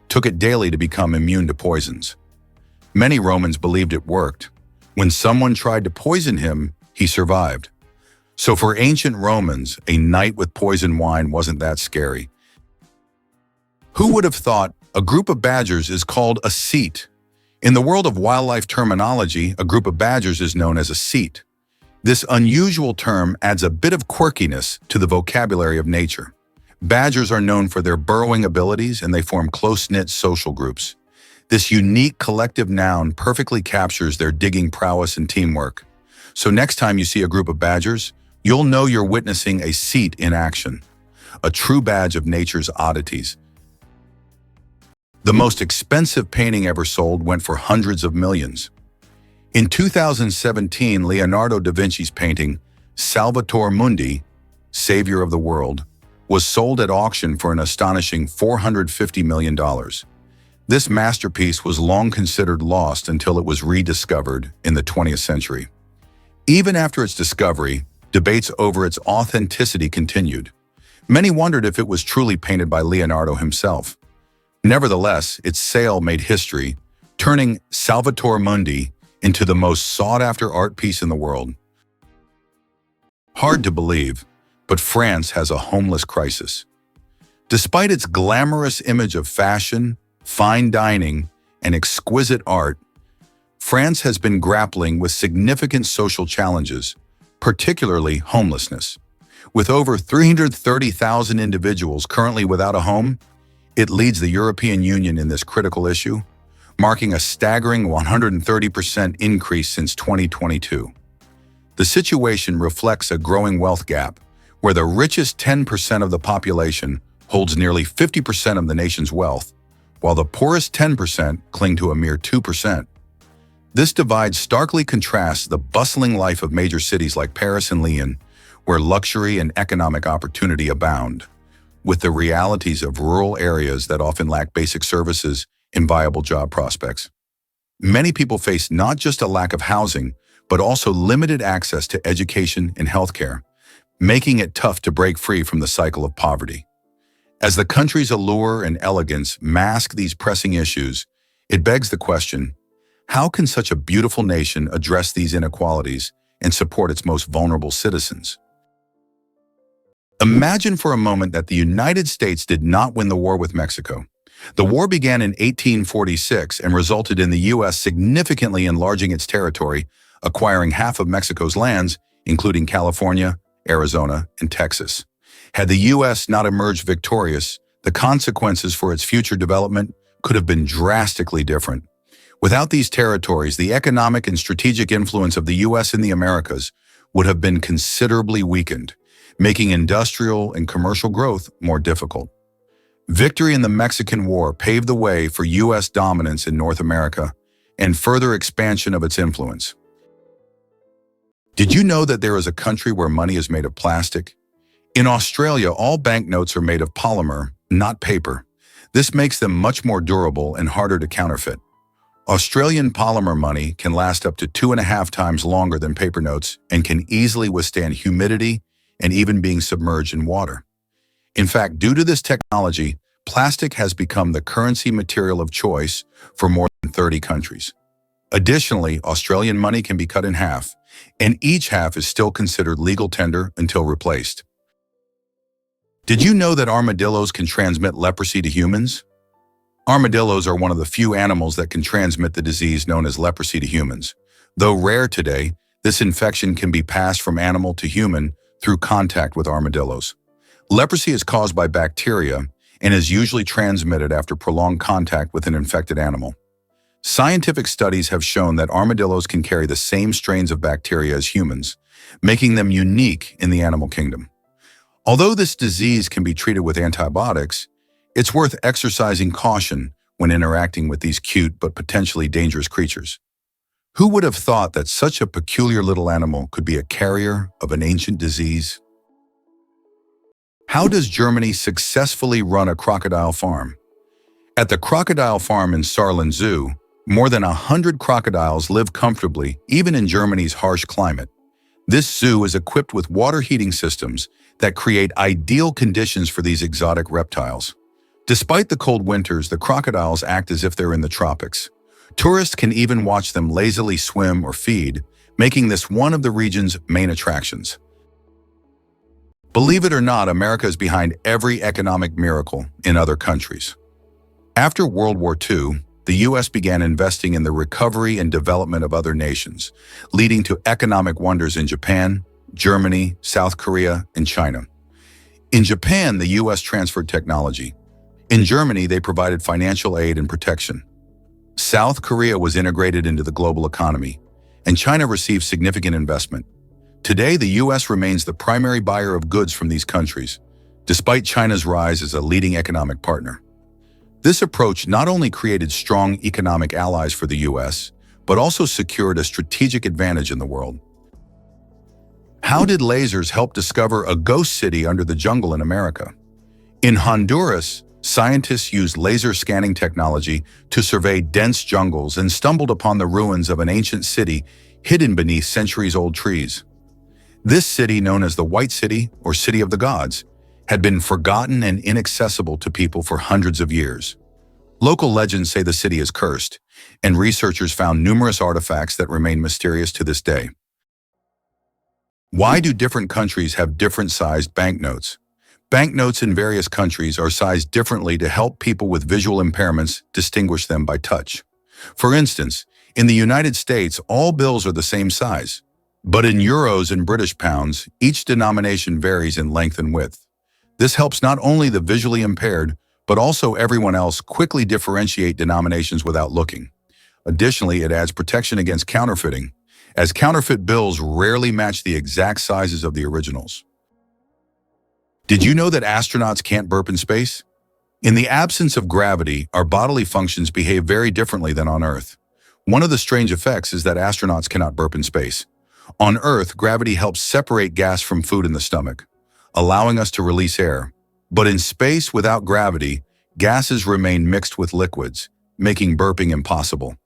took it daily to become immune to poisons. Many Romans believed it worked. When someone tried to poison him, he survived. So for ancient Romans, a night with poisoned wine wasn't that scary. Who would have thought a group of badgers is called a ceat? In the world of wildlife terminology, a group of badgers is known as a ceat. This unusual term adds a bit of quirkiness to the vocabulary of nature. Badgers are known for their burrowing abilities, and they form close-knit social groups. This unique collective noun perfectly captures their digging prowess and teamwork. So next time you see a group of badgers, you'll know you're witnessing a ceat in action, a true badge of nature's oddities. The most expensive painting ever sold went for hundreds of millions. In 2017, Leonardo da Vinci's painting, Salvator Mundi, Savior of the World, was sold at auction for an astonishing $450 million. This masterpiece was long considered lost until it was rediscovered in the 20th century. Even after its discovery, debates over its authenticity continued. Many wondered if it was truly painted by Leonardo himself. Nevertheless, its sale made history, turning Salvator Mundi into the most sought-after art piece in the world. Hard to believe, but France has a homeless crisis. Despite its glamorous image of fashion, fine dining, and exquisite art, France has been grappling with significant social challenges, particularly homelessness. With over 330,000 individuals currently without a home, it leads the European Union in this critical issue, marking a staggering 130% increase since 2022. The situation reflects a growing wealth gap, where the richest 10% of the population holds nearly 50% of the nation's wealth, while the poorest 10% cling to a mere 2%. This divide starkly contrasts the bustling life of major cities like Paris and Lyon, where luxury and economic opportunity abound, with the realities of rural areas that often lack basic services and viable job prospects. Many people face not just a lack of housing, but also limited access to education and healthcare, making it tough to break free from the cycle of poverty. As the country's allure and elegance mask these pressing issues, it begs the question, how can such a beautiful nation address these inequalities and support its most vulnerable citizens? Imagine for a moment that the United States did not win the war with Mexico. The war began in 1846 and resulted in the U.S. significantly enlarging its territory, acquiring half of Mexico's lands, including California, Arizona, and Texas. Had the U.S. not emerged victorious, the consequences for its future development could have been drastically different. Without these territories, the economic and strategic influence of the U.S. in the Americas would have been considerably weakened, making industrial and commercial growth more difficult. Victory in the Mexican War paved the way for U.S. dominance in North America and further expansion of its influence. Did you know that there is a country where money is made of plastic? In Australia, all banknotes are made of polymer, not paper. This makes them much more durable and harder to counterfeit. Australian polymer money can last up to 2.5 times longer than paper notes and can easily withstand humidity and even being submerged in water. In fact, due to this technology, plastic has become the currency material of choice for more than 30 countries. Additionally, Australian money can be cut in half, and each half is still considered legal tender until replaced. Did you know that armadillos can transmit leprosy to humans? Armadillos are one of the few animals that can transmit the disease known as leprosy to humans. Though rare today, this infection can be passed from animal to human through contact with armadillos. Leprosy is caused by bacteria and is usually transmitted after prolonged contact with an infected animal. Scientific studies have shown that armadillos can carry the same strains of bacteria as humans, making them unique in the animal kingdom. Although this disease can be treated with antibiotics, it's worth exercising caution when interacting with these cute but potentially dangerous creatures. Who would have thought that such a peculiar little animal could be a carrier of an ancient disease? How does Germany successfully run a crocodile farm? At the crocodile farm in Saarland Zoo, more than 100 crocodiles live comfortably, even in Germany's harsh climate. This zoo is equipped with water heating systems that create ideal conditions for these exotic reptiles. Despite the cold winters, the crocodiles act as if they're in the tropics. Tourists can even watch them lazily swim or feed, making this one of the region's main attractions. Believe it or not, America is behind every economic miracle in other countries. After World War II, the U.S. began investing in the recovery and development of other nations, leading to economic wonders in Japan, Germany, South Korea, and China. In Japan, the U.S. transferred technology. In Germany, they provided financial aid and protection. South Korea was integrated into the global economy, and China received significant investment. Today, the U.S. remains the primary buyer of goods from these countries, despite China's rise as a leading economic partner. This approach not only created strong economic allies for the U.S., but also secured a strategic advantage in the world. How did lasers help discover a ghost city under the jungle in America? In Honduras, scientists used laser scanning technology to survey dense jungles and stumbled upon the ruins of an ancient city hidden beneath centuries-old trees. This city, known as the White City or City of the Gods, had been forgotten and inaccessible to people for hundreds of years. Local legends say the city is cursed, and researchers found numerous artifacts that remain mysterious to this day. Why do different countries have different-sized banknotes? Banknotes in various countries are sized differently to help people with visual impairments distinguish them by touch. For instance, in the United States, all bills are the same size. But in euros and British pounds, each denomination varies in length and width. This helps not only the visually impaired, but also everyone else quickly differentiate denominations without looking. Additionally, it adds protection against counterfeiting, as counterfeit bills rarely match the exact sizes of the originals. Did you know that astronauts can't burp in space? In the absence of gravity, our bodily functions behave very differently than on Earth. One of the strange effects is that astronauts cannot burp in space. On Earth, gravity helps separate gas from food in the stomach, allowing us to release air. But in space without gravity, gases remain mixed with liquids, making burping impossible.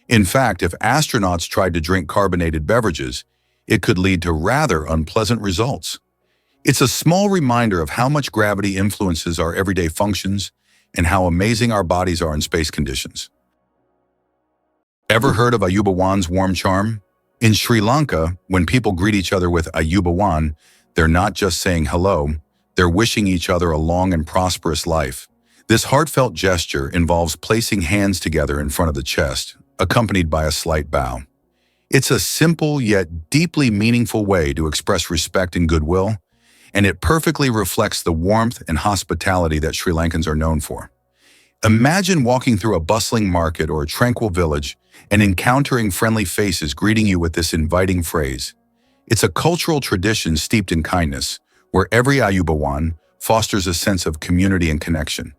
In fact, if astronauts tried to drink carbonated beverages, it could lead to rather unpleasant results. It's a small reminder of how much gravity influences our everyday functions and how amazing our bodies are in space conditions. Ever heard of Ayubawan's warm charm? In Sri Lanka, when people greet each other with Ayubawan, they're not just saying hello, they're wishing each other a long and prosperous life. This heartfelt gesture involves placing hands together in front of the chest, accompanied by a slight bow. It's a simple yet deeply meaningful way to express respect and goodwill, and it perfectly reflects the warmth and hospitality that Sri Lankans are known for. Imagine walking through a bustling market or a tranquil village and encountering friendly faces greeting you with this inviting phrase. It's a cultural tradition steeped in kindness, where every Ayubawan fosters a sense of community and connection.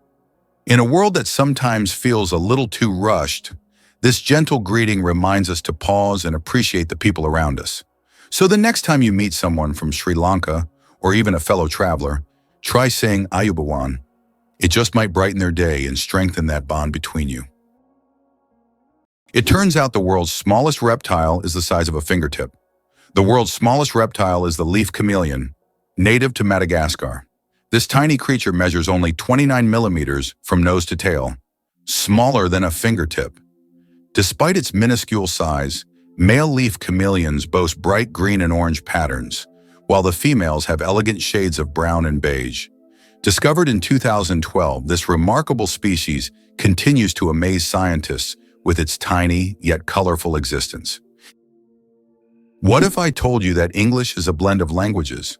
In a world that sometimes feels a little too rushed, this gentle greeting reminds us to pause and appreciate the people around us. So the next time you meet someone from Sri Lanka, or even a fellow traveler, try saying Ayubawan. It just might brighten their day and strengthen that bond between you. It turns out the world's smallest reptile is the size of a fingertip. The world's smallest reptile is the leaf chameleon, native to Madagascar. This tiny creature measures only 29 millimeters from nose to tail, smaller than a fingertip. Despite its minuscule size, male leaf chameleons boast bright green and orange patterns, while the females have elegant shades of brown and beige. Discovered in 2012, this remarkable species continues to amaze scientists with its tiny yet colorful existence. What if I told you that English is a blend of languages?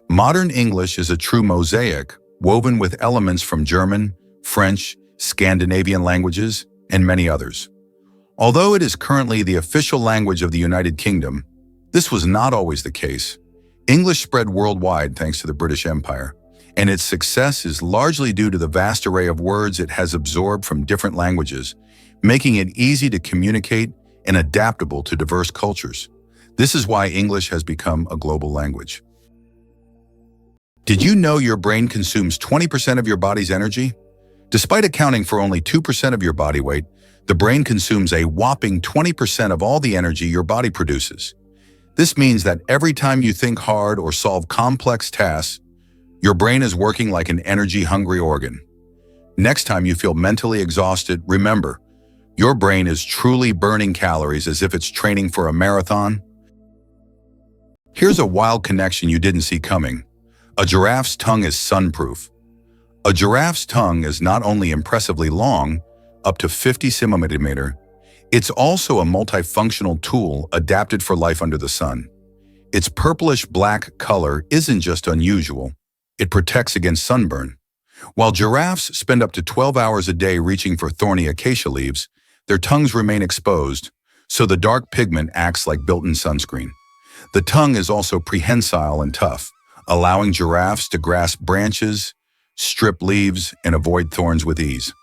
Modern English is a true mosaic, woven with elements from German, French, Scandinavian languages, and many others. Although it is currently the official language of the United Kingdom, this was not always the case. English spread worldwide thanks to the British Empire, and its success is largely due to the vast array of words it has absorbed from different languages, making it easy to communicate and adaptable to diverse cultures. This is why English has become a global language. Did you know your brain consumes 20% of your body's energy? Despite accounting for only 2% of your body weight, the brain consumes a whopping 20% of all the energy your body produces. This means that every time you think hard or solve complex tasks, your brain is working like an energy-hungry organ. Next time you feel mentally exhausted, remember, your brain is truly burning calories as if it's training for a marathon. Here's a wild connection you didn't see coming. A giraffe's tongue is sunproof. A giraffe's tongue is not only impressively long, up to 50 centimeters, it's also a multifunctional tool adapted for life under the sun. Its purplish-black color isn't just unusual, it protects against sunburn. While giraffes spend up to 12 hours a day reaching for thorny acacia leaves, their tongues remain exposed, so the dark pigment acts like built-in sunscreen. The tongue is also prehensile and tough, allowing giraffes to grasp branches, strip leaves, and avoid thorns with ease.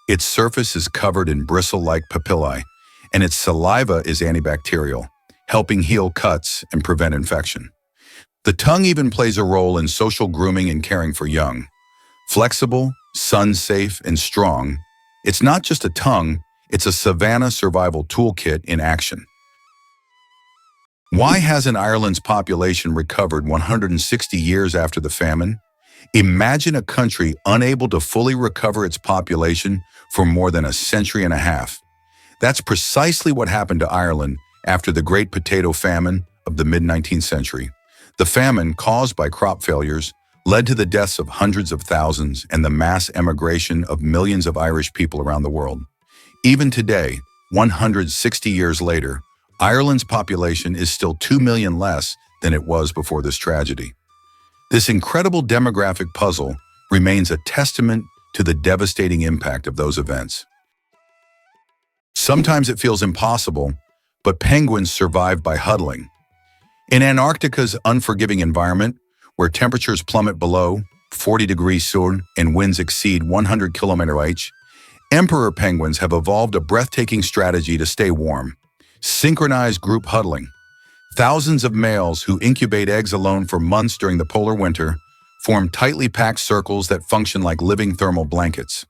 Its surface is covered in bristle-like papillae, and its saliva is antibacterial, helping heal cuts and prevent infection. The tongue even plays a role in social grooming and caring for young. Flexible, sun-safe, and strong, it's not just a tongue, it's a savanna survival toolkit in action. Why hasn't Ireland's population recovered 160 years after the famine? Imagine a country unable to fully recover its population for more than a century and a half. That's precisely what happened to Ireland after the Great Potato Famine of the mid-19th century. The famine, caused by crop failures, led to the deaths of hundreds of thousands and the mass emigration of millions of Irish people around the world. Even today, 160 years later, Ireland's population is still 2 million less than it was before this tragedy. This incredible demographic puzzle remains a testament to the devastating impact of those events. Sometimes it feels impossible, but penguins survive by huddling. In Antarctica's unforgiving environment, where temperatures plummet below 40 degrees Celsius and winds exceed 100 km/h, emperor penguins have evolved a breathtaking strategy to stay warm: synchronized group huddling. Thousands of males who incubate eggs alone for months during the polar winter form tightly packed circles that function like living thermal blankets.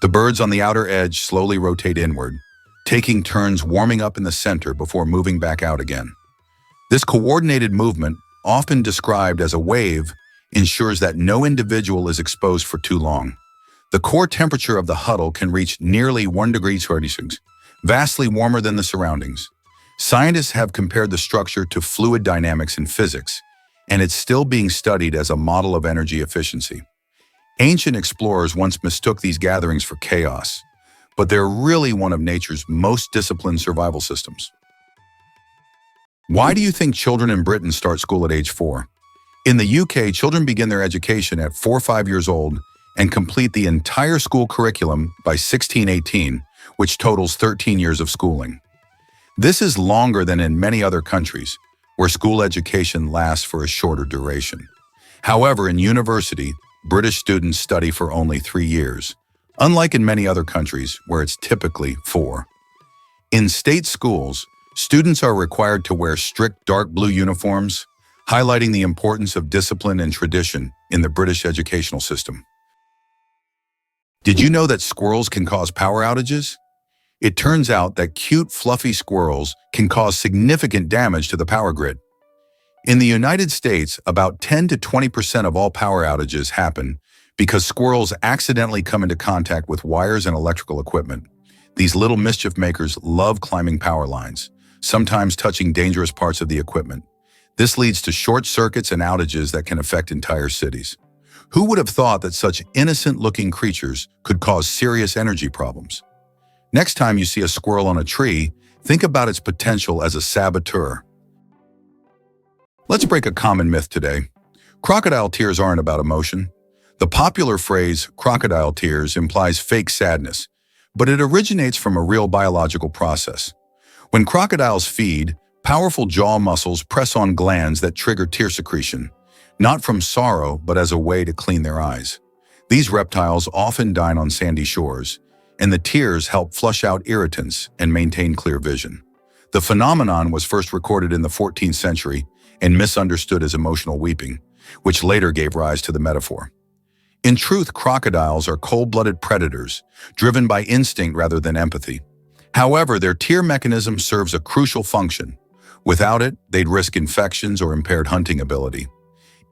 The birds on the outer edge slowly rotate inward, taking turns warming up in the center before moving back out again. This coordinated movement, often described as a wave, ensures that no individual is exposed for too long. The core temperature of the huddle can reach nearly 1 degree Celsius, vastly warmer than the surroundings. Scientists have compared the structure to fluid dynamics in physics, and it's still being studied as a model of energy efficiency. Ancient explorers once mistook these gatherings for chaos, but they're really one of nature's most disciplined survival systems. Why do you think children in Britain start school at age 4? In the UK, children begin their education at 4 or 5 years old and complete the entire school curriculum by 16-18, which totals 13 years of schooling. This is longer than in many other countries, where school education lasts for a shorter duration. However, in university, British students study for only 3 years, unlike in many other countries where it's typically 4. In state schools, students are required to wear strict dark blue uniforms, highlighting the importance of discipline and tradition in the British educational system. Did you know that squirrels can cause power outages? It turns out that cute, fluffy squirrels can cause significant damage to the power grid. In the United States, about 10 to 20% of all power outages happen because squirrels accidentally come into contact with wires and electrical equipment. These little mischief makers love climbing power lines, sometimes touching dangerous parts of the equipment. This leads to short circuits and outages that can affect entire cities. Who would have thought that such innocent-looking creatures could cause serious energy problems? Next time you see a squirrel on a tree, think about its potential as a saboteur. Let's break a common myth today. Crocodile tears aren't about emotion. The popular phrase, crocodile tears, implies fake sadness, but it originates from a real biological process. When crocodiles feed, powerful jaw muscles press on glands that trigger tear secretion, not from sorrow, but as a way to clean their eyes. These reptiles often dine on sandy shores, and the tears help flush out irritants and maintain clear vision. The phenomenon was first recorded in the 14th century and misunderstood as emotional weeping, which later gave rise to the metaphor. In truth, crocodiles are cold-blooded predators, driven by instinct rather than empathy. However, their tear mechanism serves a crucial function. Without it, they'd risk infections or impaired hunting ability.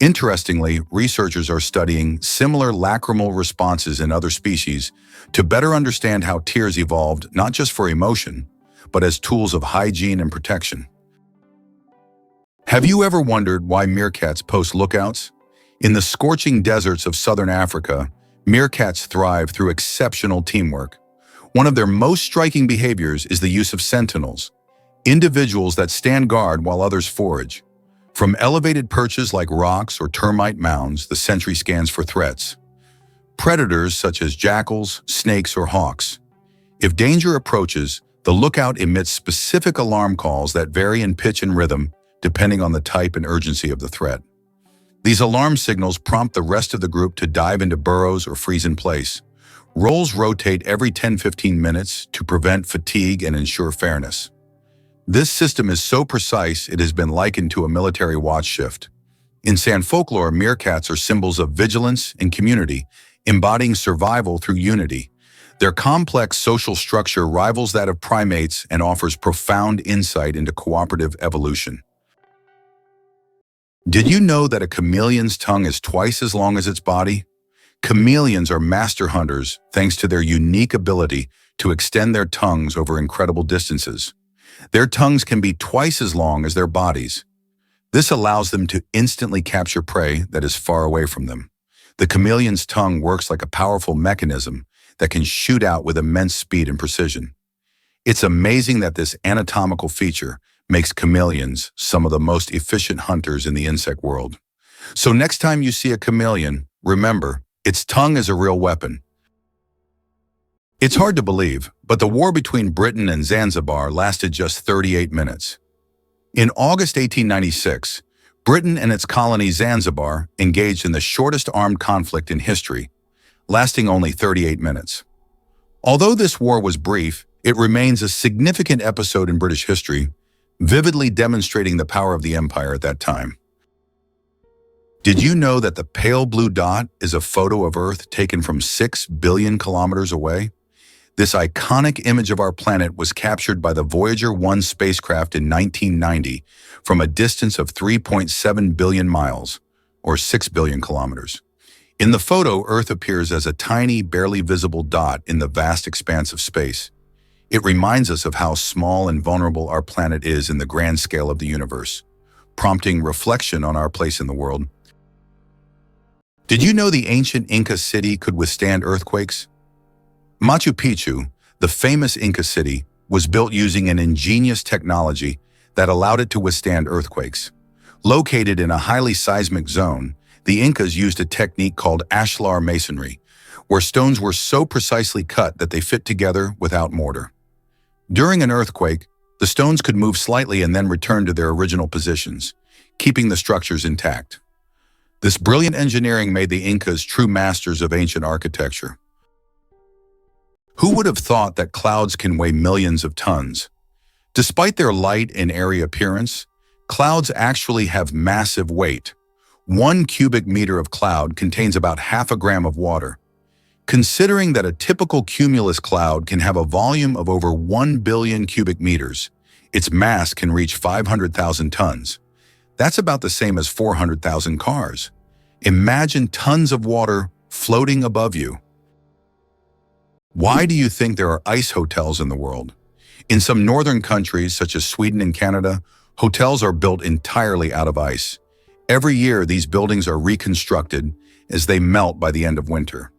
Interestingly, researchers are studying similar lacrimal responses in other species to better understand how tears evolved not just for emotion, but as tools of hygiene and protection. Have you ever wondered why meerkats post lookouts? In the scorching deserts of southern Africa, meerkats thrive through exceptional teamwork. One of their most striking behaviors is the use of sentinels, individuals that stand guard while others forage. From elevated perches like rocks or termite mounds, the sentry scans for threats. Predators such as jackals, snakes, or hawks. If danger approaches, the lookout emits specific alarm calls that vary in pitch and rhythm depending on the type and urgency of the threat. These alarm signals prompt the rest of the group to dive into burrows or freeze in place. Roles rotate every 10-15 minutes to prevent fatigue and ensure fairness. This system is so precise it has been likened to a military watch shift. In San folklore, meerkats are symbols of vigilance and community, embodying survival through unity. Their complex social structure rivals that of primates and offers profound insight into cooperative evolution. Did you know that a chameleon's tongue is twice as long as its body? Chameleons are master hunters thanks to their unique ability to extend their tongues over incredible distances. Their tongues can be twice as long as their bodies. This allows them to instantly capture prey that is far away from them. The chameleon's tongue works like a powerful mechanism that can shoot out with immense speed and precision. It's amazing that this anatomical feature makes chameleons some of the most efficient hunters in the insect world. So next time you see a chameleon, remember, its tongue is a real weapon. It's hard to believe, but the war between Britain and Zanzibar lasted just 38 minutes. In August 1896, Britain and its colony Zanzibar engaged in the shortest armed conflict in history, lasting only 38 minutes. Although this war was brief, it remains a significant episode in British history, vividly demonstrating the power of the empire at that time. Did you know that the pale blue dot is a photo of Earth taken from 6 billion kilometers away? This iconic image of our planet was captured by the Voyager 1 spacecraft in 1990 from a distance of 3.7 billion miles, or 6 billion kilometers. In the photo, Earth appears as a tiny, barely visible dot in the vast expanse of space. It reminds us of how small and vulnerable our planet is in the grand scale of the universe, prompting reflection on our place in the world. Did you know the ancient Inca city could withstand earthquakes? Machu Picchu, the famous Inca city, was built using an ingenious technology that allowed it to withstand earthquakes. Located in a highly seismic zone, the Incas used a technique called ashlar masonry, where stones were so precisely cut that they fit together without mortar. During an earthquake, the stones could move slightly and then return to their original positions, keeping the structures intact. This brilliant engineering made the Incas true masters of ancient architecture. Who would have thought that clouds can weigh millions of tons? Despite their light and airy appearance, clouds actually have massive weight. 1 cubic meter of cloud contains about half a gram of water. Considering that a typical cumulus cloud can have a volume of over 1 billion cubic meters, its mass can reach 500,000 tons. That's about the same as 400,000 cars. Imagine tons of water floating above you. Why do you think there are ice hotels in the world? In some northern countries, such as Sweden and Canada, hotels are built entirely out of ice. Every year, these buildings are reconstructed as they melt by the end of winter.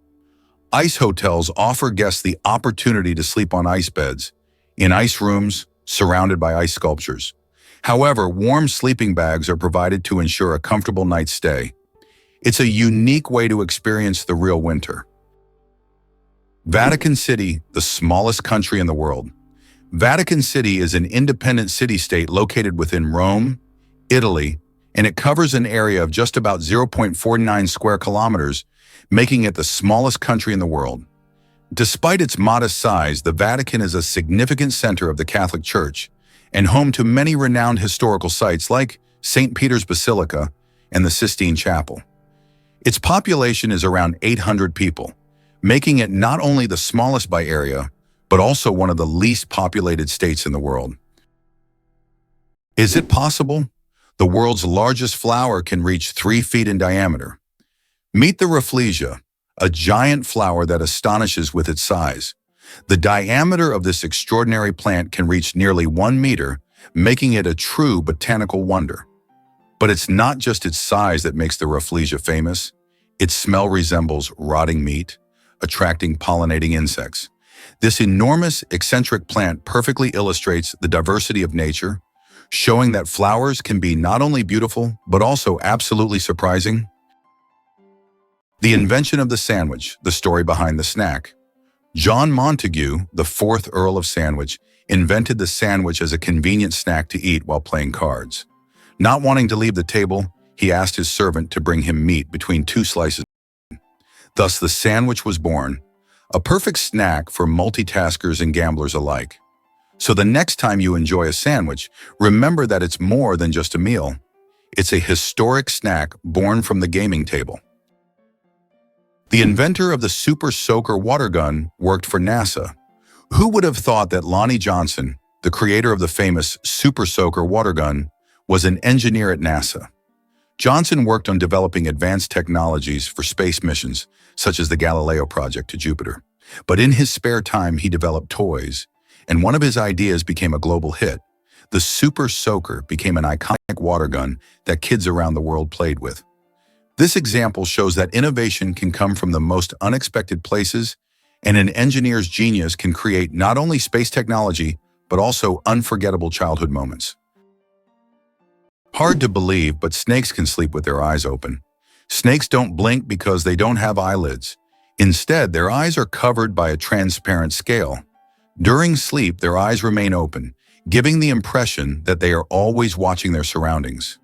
Ice hotels offer guests the opportunity to sleep on ice beds, in ice rooms, surrounded by ice sculptures. However, warm sleeping bags are provided to ensure a comfortable night's stay. It's a unique way to experience the real winter. Vatican City, the smallest country in the world. Vatican City is an independent city-state located within Rome, Italy, and it covers an area of just about 0.49 square kilometers, making it the smallest country in the world. Despite its modest size, the Vatican is a significant center of the Catholic Church and home to many renowned historical sites like St. Peter's Basilica and the Sistine Chapel. Its population is around 800 people, making it not only the smallest by area, but also one of the least populated states in the world. Is it possible? The world's largest flower can reach 3 feet in diameter. Meet the Rafflesia, a giant flower that astonishes with its size. The diameter of this extraordinary plant can reach nearly 1 meter, making it a true botanical wonder. But it's not just its size that makes the Rafflesia famous. Its smell resembles rotting meat, attracting pollinating insects. This enormous, eccentric plant perfectly illustrates the diversity of nature, showing that flowers can be not only beautiful, but also absolutely surprising. The invention of the sandwich, the story behind the snack. John Montagu, the 4th Earl of Sandwich, invented the sandwich as a convenient snack to eat while playing cards. Not wanting to leave the table, he asked his servant to bring him meat between 2 slices. Thus, the sandwich was born, a perfect snack for multitaskers and gamblers alike. So the next time you enjoy a sandwich, remember that it's more than just a meal. It's a historic snack born from the gaming table. The inventor of the Super Soaker water gun worked for NASA. Who would have thought that Lonnie Johnson, the creator of the famous Super Soaker water gun, was an engineer at NASA? Johnson worked on developing advanced technologies for space missions, such as the Galileo project to Jupiter. But in his spare time, he developed toys, and one of his ideas became a global hit. The Super Soaker became an iconic water gun that kids around the world played with. This example shows that innovation can come from the most unexpected places, and an engineer's genius can create not only space technology, but also unforgettable childhood moments. Hard to believe, but snakes can sleep with their eyes open. Snakes don't blink because they don't have eyelids. Instead, their eyes are covered by a transparent scale. During sleep, their eyes remain open, giving the impression that they are always watching their surroundings.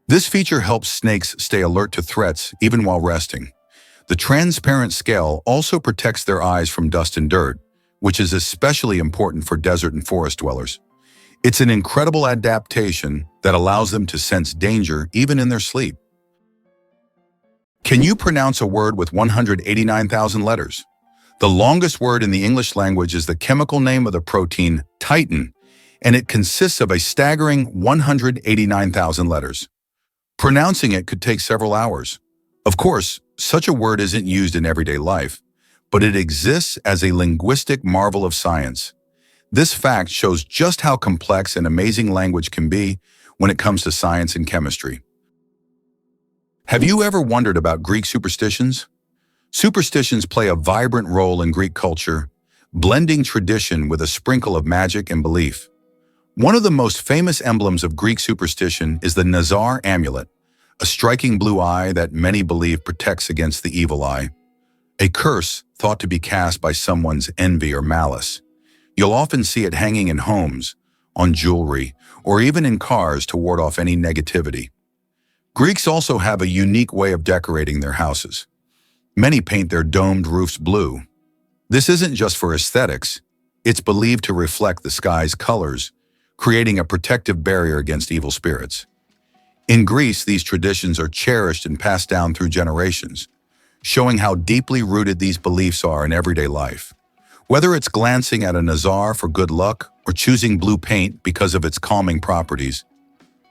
This feature helps snakes stay alert to threats even while resting. The transparent scale also protects their eyes from dust and dirt, which is especially important for desert and forest dwellers. It's an incredible adaptation that allows them to sense danger even in their sleep. Can you pronounce a word with 189,000 letters? The longest word in the English language is the chemical name of the protein titin, and it consists of a staggering 189,000 letters. Pronouncing it could take several hours. Of course, such a word isn't used in everyday life, but it exists as a linguistic marvel of science. This fact shows just how complex and amazing language can be when it comes to science and chemistry. Have you ever wondered about Greek superstitions? Superstitions play a vibrant role in Greek culture, blending tradition with a sprinkle of magic and belief. One of the most famous emblems of Greek superstition is the Nazar amulet, a striking blue eye that many believe protects against the evil eye, a curse thought to be cast by someone's envy or malice. You'll often see it hanging in homes, on jewelry, or even in cars to ward off any negativity. Greeks also have a unique way of decorating their houses. Many paint their domed roofs blue. This isn't just for aesthetics, it's believed to reflect the sky's colors, creating a protective barrier against evil spirits. In Greece, these traditions are cherished and passed down through generations, showing how deeply rooted these beliefs are in everyday life. Whether it's glancing at a Nazar for good luck or choosing blue paint because of its calming properties,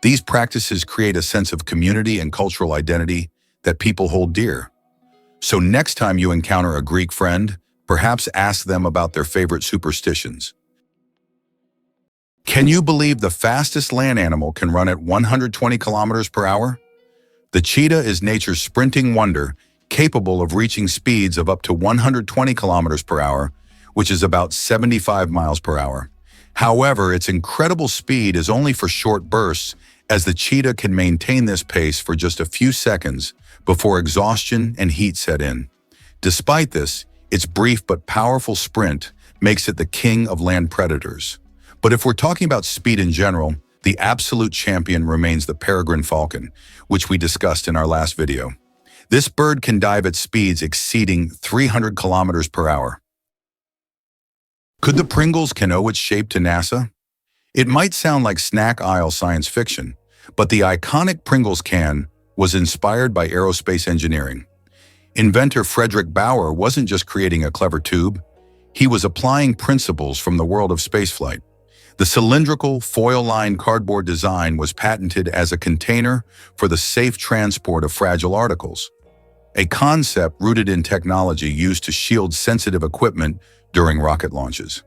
these practices create a sense of community and cultural identity that people hold dear. So next time you encounter a Greek friend, perhaps ask them about their favorite superstitions. Can you believe the fastest land animal can run at 120 kilometers per hour? The cheetah is nature's sprinting wonder, capable of reaching speeds of up to 120 kilometers per hour, which is about 75 miles per hour. However, its incredible speed is only for short bursts, as the cheetah can maintain this pace for just a few seconds before exhaustion and heat set in. Despite this, its brief but powerful sprint makes it the king of land predators. But if we're talking about speed in general, the absolute champion remains the peregrine falcon, which we discussed in our last video. This bird can dive at speeds exceeding 300 kilometers per hour. Could the Pringles can owe its shape to NASA? It might sound like snack aisle science fiction, but the iconic Pringles can was inspired by aerospace engineering. Inventor Frederick Bauer wasn't just creating a clever tube, he was applying principles from the world of spaceflight. The cylindrical, foil-lined cardboard design was patented as a container for the safe transport of fragile articles, a concept rooted in technology used to shield sensitive equipment during rocket launches.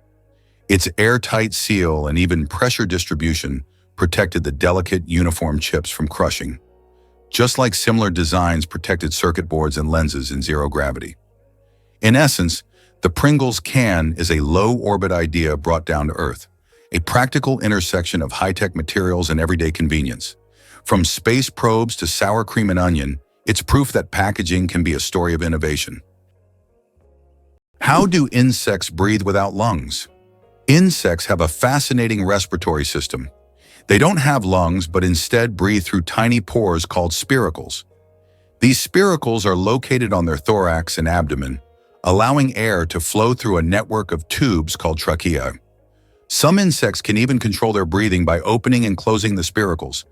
Its airtight seal and even pressure distribution protected the delicate, uniform chips from crushing, just like similar designs protected circuit boards and lenses in zero gravity. In essence, the Pringles can is a low-orbit idea brought down to Earth, a practical intersection of high-tech materials and everyday convenience. From space probes to sour cream and onion, it's proof that packaging can be a story of innovation. How do insects breathe without lungs? Insects have a fascinating respiratory system. They don't have lungs, but instead breathe through tiny pores called spiracles. These spiracles are located on their thorax and abdomen, allowing air to flow through a network of tubes called trachea. Some insects can even control their breathing by opening and closing the spiracles,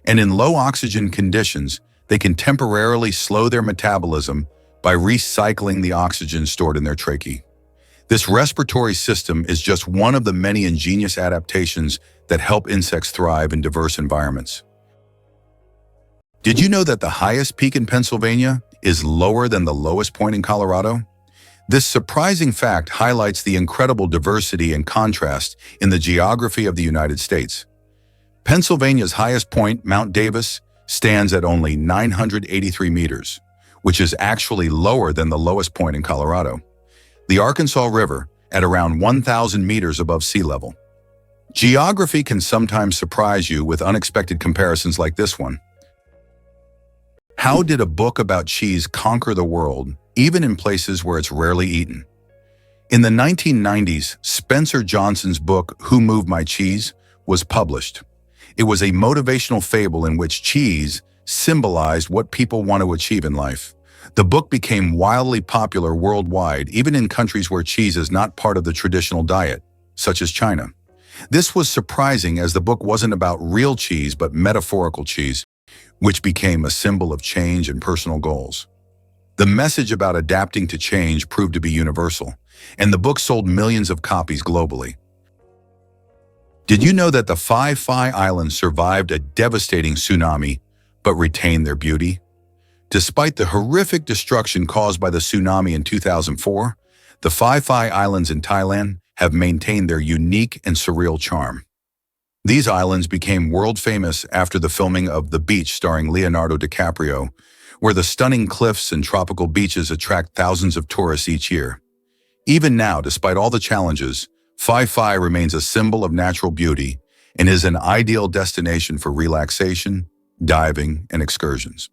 and in low oxygen conditions, they can temporarily slow their metabolism by recycling the oxygen stored in their tracheae. This respiratory system is just one of the many ingenious adaptations that help insects thrive in diverse environments. Did you know that the highest peak in Pennsylvania is lower than the lowest point in Colorado? This surprising fact highlights the incredible diversity and contrast in the geography of the United States. Pennsylvania's highest point, Mount Davis, stands at only 983 meters, which is actually lower than the lowest point in Colorado. The Arkansas River, at around 1,000 meters above sea level. Geography can sometimes surprise you with unexpected comparisons like this one. How did a book about cheese conquer the world, even in places where it's rarely eaten? In the 1990s, Spencer Johnson's book, Who Moved My Cheese, was published. It was a motivational fable in which cheese symbolized what people want to achieve in life. The book became wildly popular worldwide, even in countries where cheese is not part of the traditional diet, such as China. This was surprising as the book wasn't about real cheese but metaphorical cheese, which became a symbol of change and personal goals. The message about adapting to change proved to be universal, and the book sold millions of copies globally. Did you know that the Phi Islands survived a devastating tsunami but retained their beauty? Despite the horrific destruction caused by the tsunami in 2004, the Phi Islands in Thailand have maintained their unique and surreal charm. These islands became world famous after the filming of The Beach starring Leonardo DiCaprio, where the stunning cliffs and tropical beaches attract thousands of tourists each year. Even now, despite all the challenges, Phi Phi remains a symbol of natural beauty and is an ideal destination for relaxation, diving, and excursions.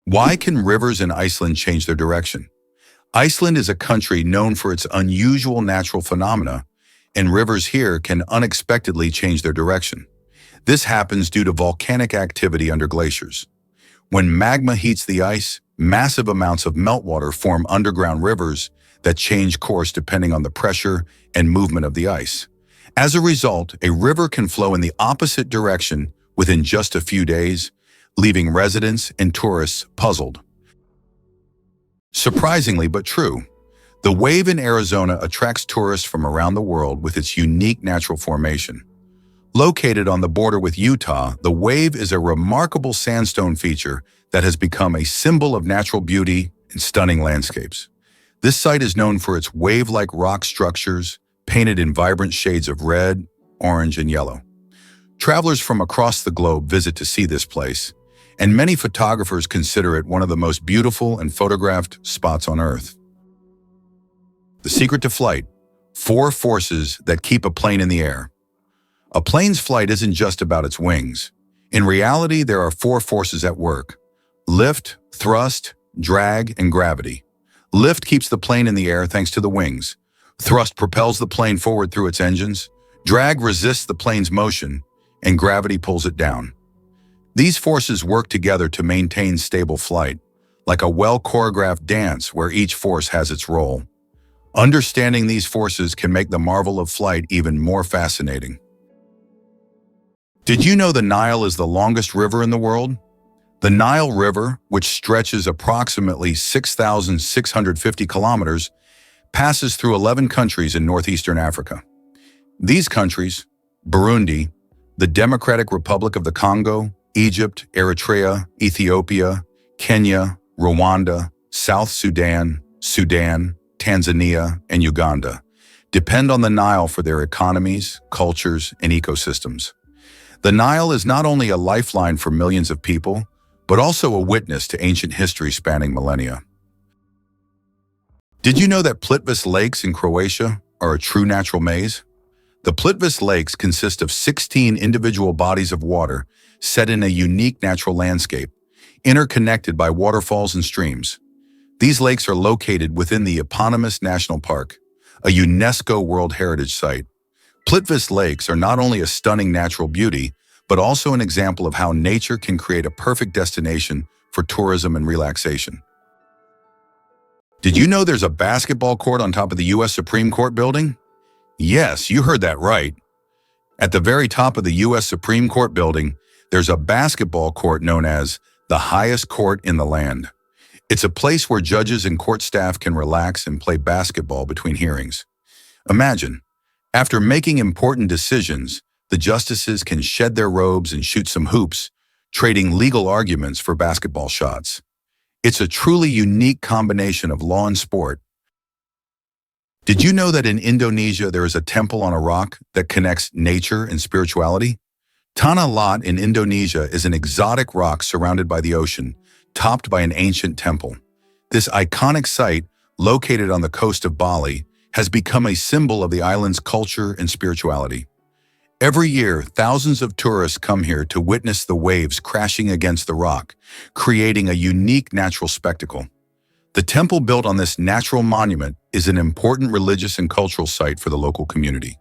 Why can rivers in Iceland change their direction? Iceland is a country known for its unusual natural phenomena, and rivers here can unexpectedly change their direction. This happens due to volcanic activity under glaciers. When magma heats the ice, massive amounts of meltwater form underground rivers that change course depending on the pressure and movement of the ice. As a result, a river can flow in the opposite direction within just a few days, leaving residents and tourists puzzled. Surprisingly but true, the wave in Arizona attracts tourists from around the world with its unique natural formation. Located on the border with Utah, the wave is a remarkable sandstone feature that has become a symbol of natural beauty and stunning landscapes. This site is known for its wave-like rock structures, painted in vibrant shades of red, orange, and yellow. Travelers from across the globe visit to see this place, and many photographers consider it one of the most beautiful and photographed spots on Earth. The secret to flight: 4 forces that keep a plane in the air. A plane's flight isn't just about its wings. In reality, there are 4 forces at work: lift, thrust, drag, and gravity. Lift keeps the plane in the air thanks to the wings. Thrust propels the plane forward through its engines. Drag resists the plane's motion, and gravity pulls it down. These forces work together to maintain stable flight, like a well-choreographed dance where each force has its role. Understanding these forces can make the marvel of flight even more fascinating. Did you know the Nile is the longest river in the world? The Nile River, which stretches approximately 6,650 kilometers, passes through 11 countries in northeastern Africa. These countries: Burundi, the Democratic Republic of the Congo, Egypt, Eritrea, Ethiopia, Kenya, Rwanda, South Sudan, Sudan, Tanzania, and Uganda, depend on the Nile for their economies, cultures, and ecosystems. The Nile is not only a lifeline for millions of people, but also a witness to ancient history spanning millennia. Did you know that Plitvice Lakes in Croatia are a true natural maze? The Plitvice Lakes consist of 16 individual bodies of water set in a unique natural landscape, interconnected by waterfalls and streams. These lakes are located within the eponymous National Park, a UNESCO World Heritage Site. Plitvice Lakes are not only a stunning natural beauty, but also an example of how nature can create a perfect destination for tourism and relaxation. Did you know there's a basketball court on top of the U.S. Supreme Court building? Yes, you heard that right. At the very top of the U.S. Supreme Court building, there's a basketball court known as the highest court in the land. It's a place where judges and court staff can relax and play basketball between hearings. Imagine, after making important decisions, the justices can shed their robes and shoot some hoops, trading legal arguments for basketball shots. It's a truly unique combination of law and sport. Did you know that in Indonesia there is a temple on a rock that connects nature and spirituality? Tanah Lot in Indonesia is an exotic rock surrounded by the ocean, topped by an ancient temple. This iconic site, located on the coast of Bali, has become a symbol of the island's culture and spirituality. Every year, thousands of tourists come here to witness the waves crashing against the rock, creating a unique natural spectacle. The temple built on this natural monument is an important religious and cultural site for the local community.